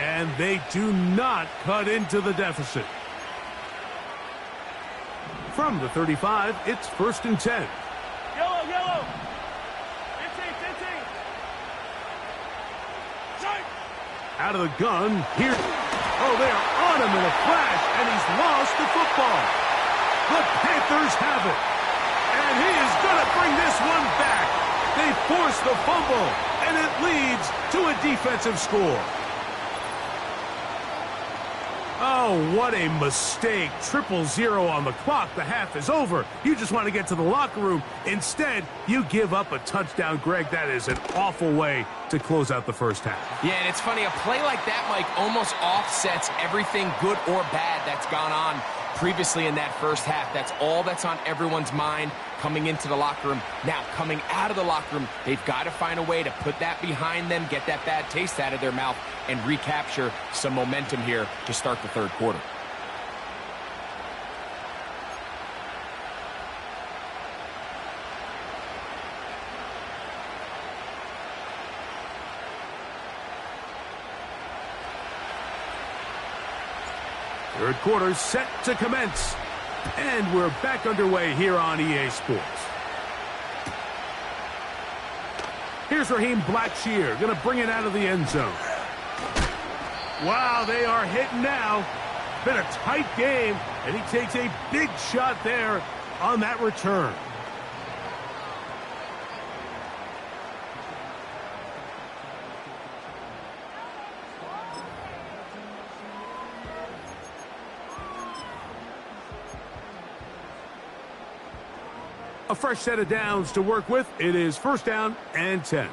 And they do not cut into the deficit. From the 35, it's 1st and 10. Yellow, yellow. 15. Out of the gun, here. Oh, they are on him in a flash, and he's lost the football. The Panthers have it. And he is going to bring this one back. They force the fumble, and it leads to a defensive score. Oh, what a mistake. 0-0 on the clock. The half is over. You just want to get to the locker room. Instead, you give up a touchdown, Greg. That is an awful way to close out the first half. Yeah, and it's funny, a play like that, Mike, almost offsets everything good or bad that's gone on previously in that first half. That's all that's on everyone's mind coming into the locker room. Now, coming out of the locker room, they've got to find a way to put that behind them, get that bad taste out of their mouth, and recapture some momentum here to start the 3rd quarter. Third quarter set to commence. And we're back underway here on EA Sports. Here's Raheem Blackshear, going to bring it out of the end zone. Wow, they are hitting now. Been a tight game, and he takes a big shot there on that return. A fresh set of downs to work with. It is 1st down and 10.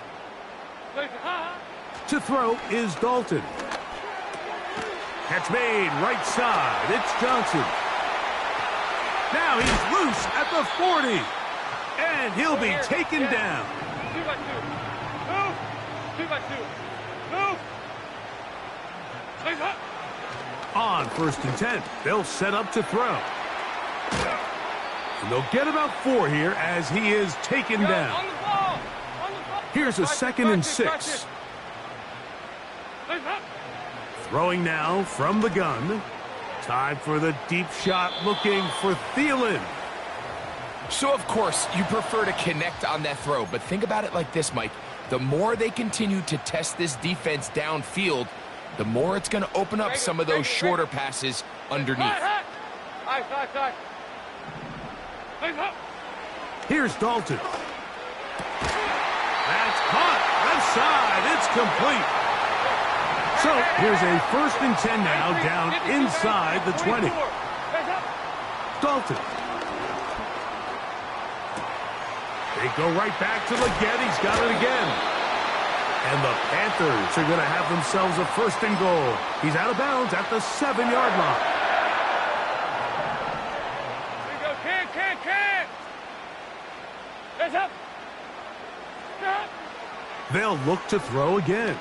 To throw is Dalton. Catch made right side. It's Johnson. Now he's loose at the 40. And he'll be taken down. 2-by-2. Move. 2-by-2. Move. On 1st and 10, they'll set up to throw. And they'll get about 4 here as he is taken down. On the ball. Here's a 2nd and 6. Throwing now from the gun. Time for the deep shot, looking for Thielen. So, of course, you prefer to connect on that throw, but think about it like this, Mike. The more they continue to test this defense downfield, the more it's going to open up some of those shorter passes underneath. Here's Dalton. That's caught. Left side. It's complete. So here's a 1st and 10 now, down inside the 20. Dalton. They go right back to Leggett. He's got it again. And the Panthers are going to have themselves a 1st and goal. He's out of bounds at the 7-yard line. They'll look to throw again.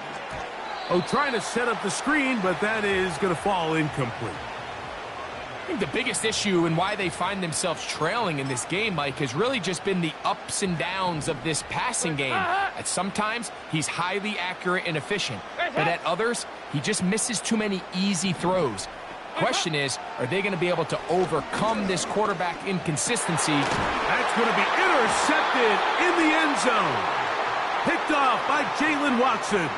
Oh, trying to set up the screen, but that is going to fall incomplete. I think the biggest issue and why they find themselves trailing in this game, Mike, has really just been the ups and downs of this passing game. At sometimes, he's highly accurate and efficient, but at others, he just misses too many easy throws. Question is, are they going to be able to overcome this quarterback inconsistency? That's going to be intercepted in the end zone. Picked off by Jalen Watson.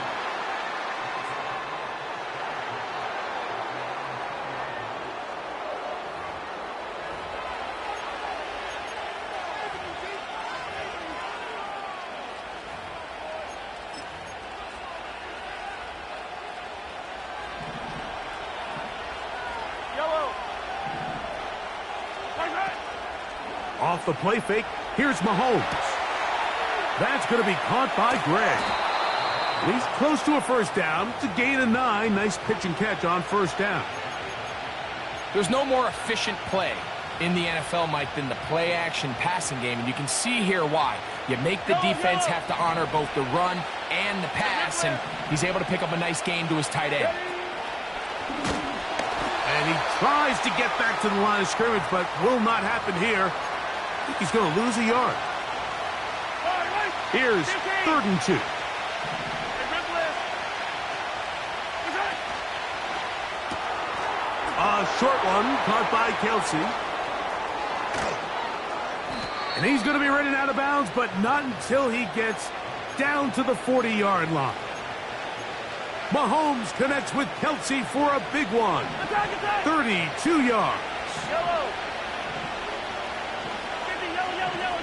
off the play fake. Here's Mahomes. That's going to be caught by Greg. He's close to a first down. It's a gain of 9. Nice pitch and catch on first down. There's no more efficient play in the NFL, Mike, than the play-action passing game, and you can see here why. You make the defense have to honor both the run and the pass, and he's able to pick up a nice gain to his tight end. And he tries to get back to the line of scrimmage, but will not happen here. I think he's going to lose a yard. Here's 3rd and 2. A short one caught by Kelsey. And he's going to be running out of bounds, but not until he gets down to the 40-yard line. Mahomes connects with Kelsey for a big one. 32 yards. Yellow. Yellow.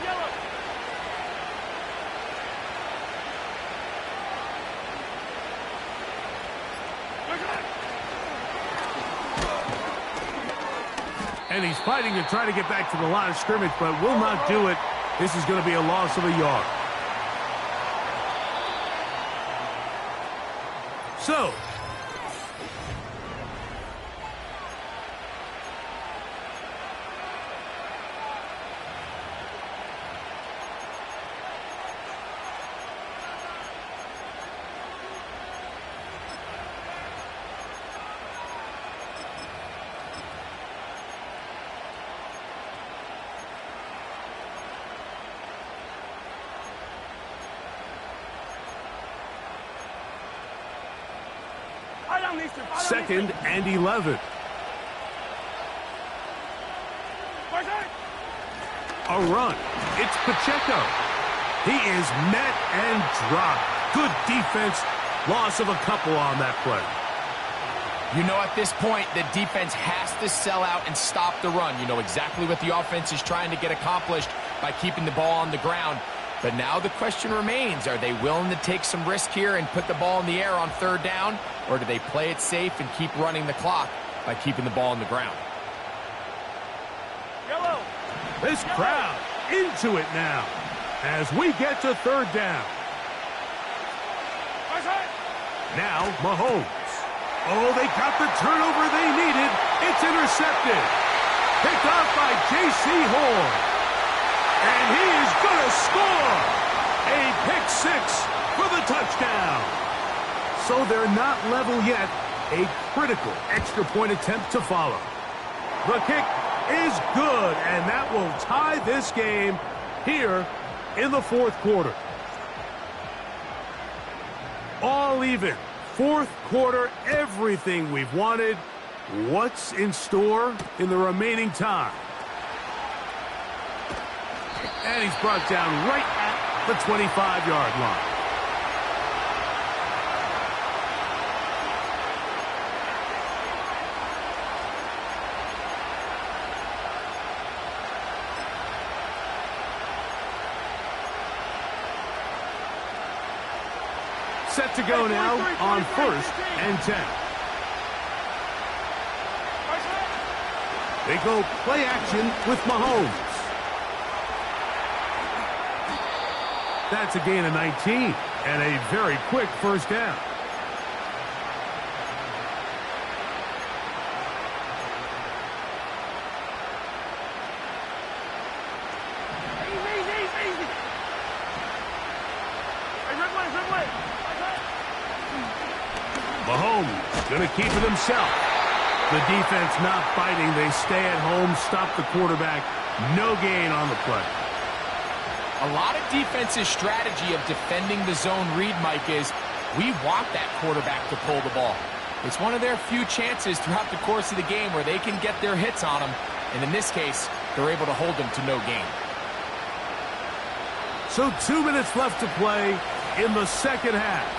And he's fighting to try to get back to the line of scrimmage, but will not do it. This is going to be a loss of a yard. So, second and 11. A run. It's Pacheco. He is met and dropped. Good defense. Loss of a couple on that play. You know, at this point, the defense has to sell out and stop the run. You know exactly what the offense is trying to get accomplished by keeping the ball on the ground. But now the question remains, are they willing to take some risk here and put the ball in the air on 3rd down? Or do they play it safe and keep running the clock by keeping the ball on the ground? Yellow. This crowd into it now as we get to 3rd down. Now Mahomes. Oh, they got the turnover they needed. It's intercepted. Picked off by J.C. Horn. And he is going to score. A pick 6 for the touchdown. So they're not level yet. A critical extra point attempt to follow. The kick is good, and that will tie this game here in the 4th quarter. All even. 4th quarter, everything we've wanted. What's in store in the remaining time? And he's brought down right at the 25-yard line. Set to go now on 1st and 10. They go play action with Mahomes. That's a gain of 19 and a very quick first down. Mahomes going to keep it himself. The defense not biting. They stay at home, stop the quarterback. No gain on the play. A lot of defense's strategy of defending the zone read, Mike, is we want that quarterback to pull the ball. It's one of their few chances throughout the course of the game where they can get their hits on him. And in this case, they're able to hold him to no gain. So 2 minutes left to play in the second half.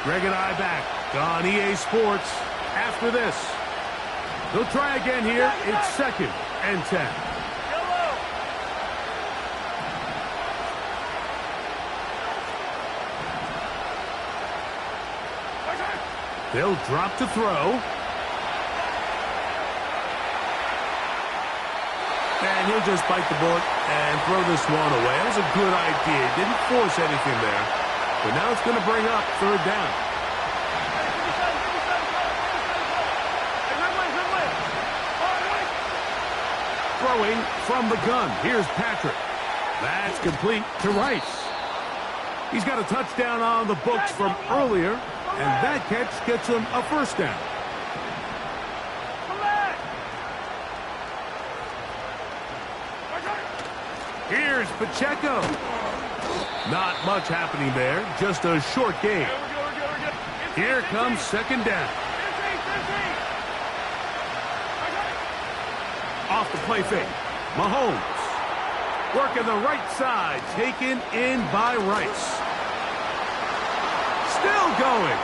Greg and I back on EA Sports after this. They'll try again here. It's 2nd and 10. They'll drop to throw. And he'll just bite the bullet and throw this one away. That was a good idea. Didn't force anything there. But now it's going to bring up third down. Throwing from the gun. Here's Patrick. That's complete to Rice. He's got a touchdown on the books from earlier, and that catch gets him a first down. Here's Pacheco. Not much happening there, just a short gain. Here comes second down. Off the play fake. Mahomes. Working the right side. Taken in by Rice. Still going.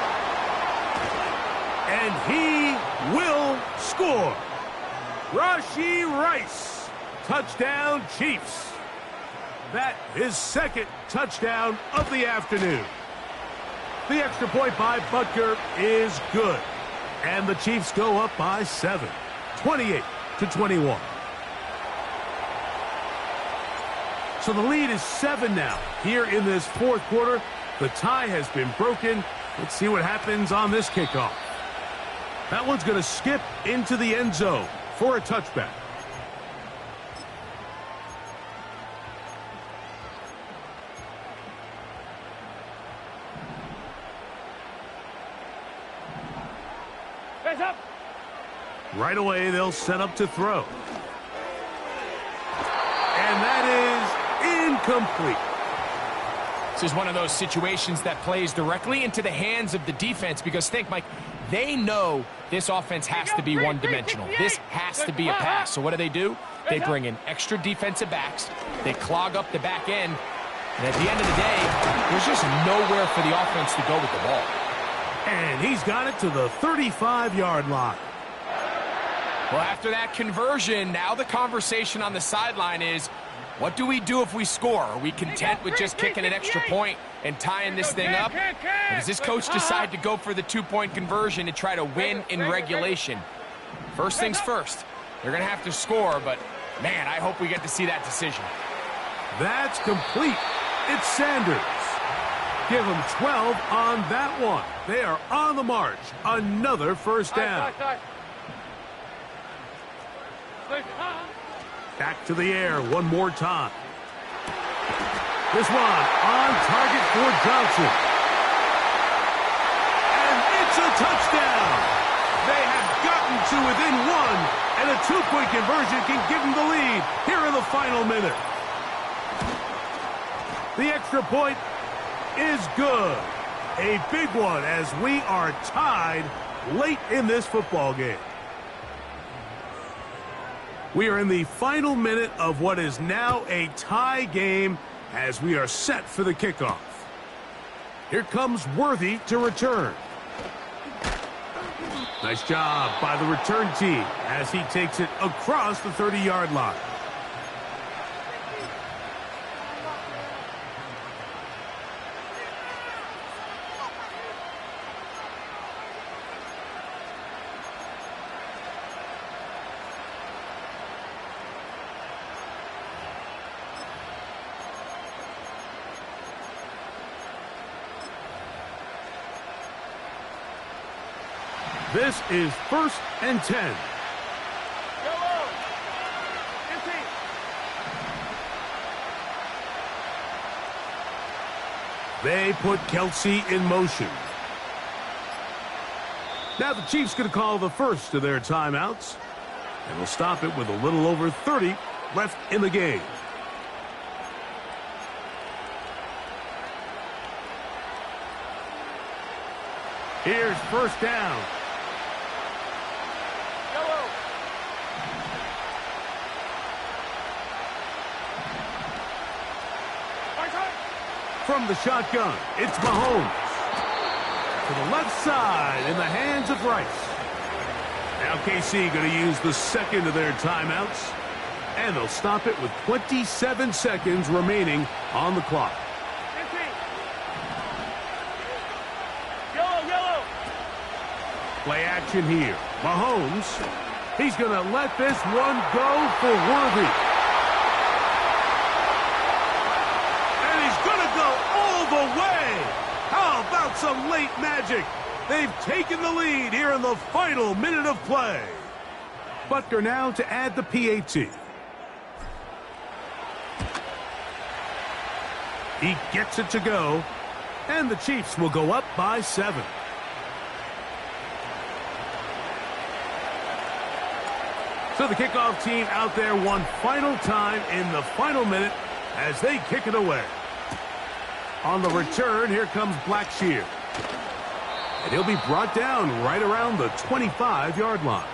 And he will score. Rashee Rice. Touchdown, Chiefs. That is second touchdown of the afternoon. The extra point by Butker is good. And the Chiefs go up by 7. 28-21. So the lead is 7 now. Here in this fourth quarter, the tie has been broken. Let's see what happens on this kickoff. That one's going to skip into the end zone for a touchback. Face up. Right away, they'll set up to throw. And that is incomplete. This is one of those situations that plays directly into the hands of the defense because think, Mike, they know this offense has to be one-dimensional. This has to be a pass. So what do? They bring in extra defensive backs. They clog up the back end. And at the end of the day, there's just nowhere for the offense to go with the ball. And he's got it to the 35-yard line. Well, after that conversion, now the conversation on the sideline is, what do we do if we score? Are we content with just kicking an extra point and tying this thing up? Or does this coach decide to go for the two-point conversion and try to win in regulation? First things first, they're going to have to score, but, man, I hope we get to see that decision. That's complete. It's Sanders. Give them 12 on that one. They are on the march. Another first down. Back to the air one more time. This one on target for Johnson. And it's a touchdown. They have gotten to within one, and a two-point conversion can give them the lead here in the final minute. The extra point is good. A big one as we are tied late in this football game. We are in the final minute of what is now a tie game as we are set for the kickoff. Here comes Worthy to return. Nice job by the return team as he takes it across the 30-yard line. This is 1st and 10. They put Kelsey in motion. Now the Chiefs going to call the first of their timeouts. And will stop it with a little over 30 left in the game. Here's first down. From the shotgun, it's Mahomes. To the left side in the hands of Rice. Now KC going to use the second of their timeouts. And they'll stop it with 27 seconds remaining on the clock. Play action here. Mahomes. He's going to let this one go for Worthy. away. How about some late magic? They've taken the lead here in the final minute of play. Butker now to add the PAT. He gets it to go, and the Chiefs will go up by 7. So the kickoff team out there one final time in the final minute as they kick it away. On the return, here comes Blackshear. And he'll be brought down right around the 25-yard line.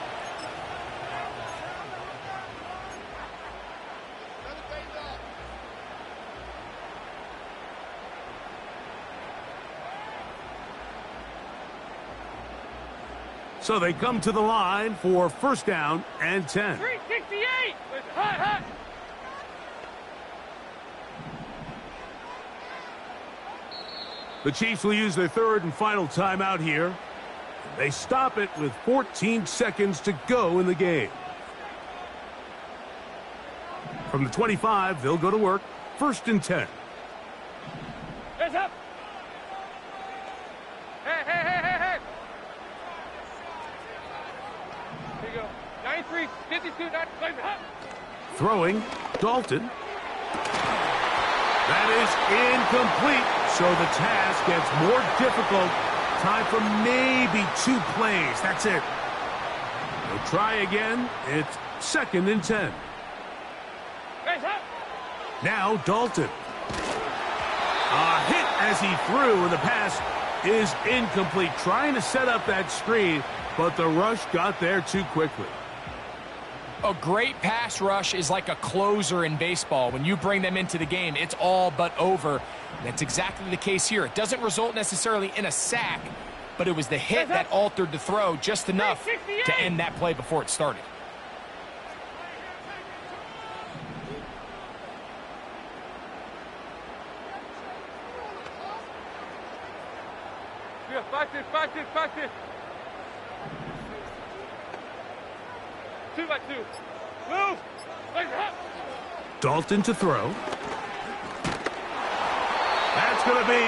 So they come to the line for first down and 10. 368. Hot, hot. The Chiefs will use their third and final timeout here. They stop it with 14 seconds to go in the game. From the 25, they'll go to work. First and 10. Heads up. Hey, hey, hey, hey, hey. Here you go. 93, 52, 95. Throwing, Dalton. That is incomplete, so the task gets more difficult. Time for maybe 2 plays. That's it. They'll try again. It's second and 10. Now Dalton. A hit as he threw, and the pass is incomplete. Trying to set up that screen, but the rush got there too quickly. A great pass rush is like a closer in baseball. When you bring them into the game, it's all but over. That's exactly the case here. It doesn't result necessarily in a sack, but it was the hit that altered the throw just enough to end that play before it started. Yeah, back this. 2 by 2. Move. Dalton to throw. That's going to be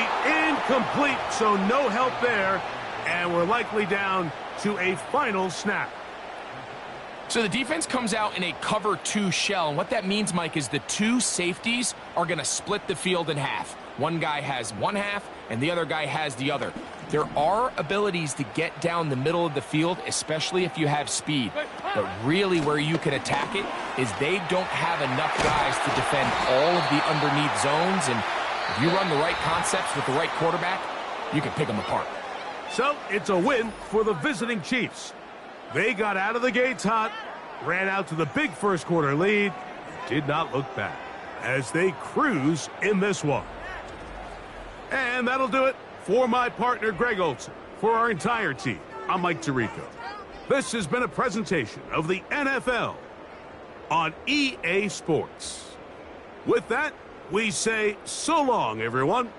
incomplete, so no help there. And we're likely down to a final snap. So the defense comes out in a cover 2 shell. And what that means, Mike, is the 2 safeties are going to split the field in half. One guy has one half, and the other guy has the other. There are abilities to get down the middle of the field, especially if you have speed. But really where you can attack it is they don't have enough guys to defend all of the underneath zones. And if you run the right concepts with the right quarterback, you can pick them apart. So it's a win for the visiting Chiefs. They got out of the gates hot, ran out to the big first quarter lead, did not look back as they cruise in this one. And that'll do it for my partner, Greg Olson. For our entire team, I'm Mike Tirico. This has been a presentation of the NFL on EA Sports. With that, we say so long, everyone.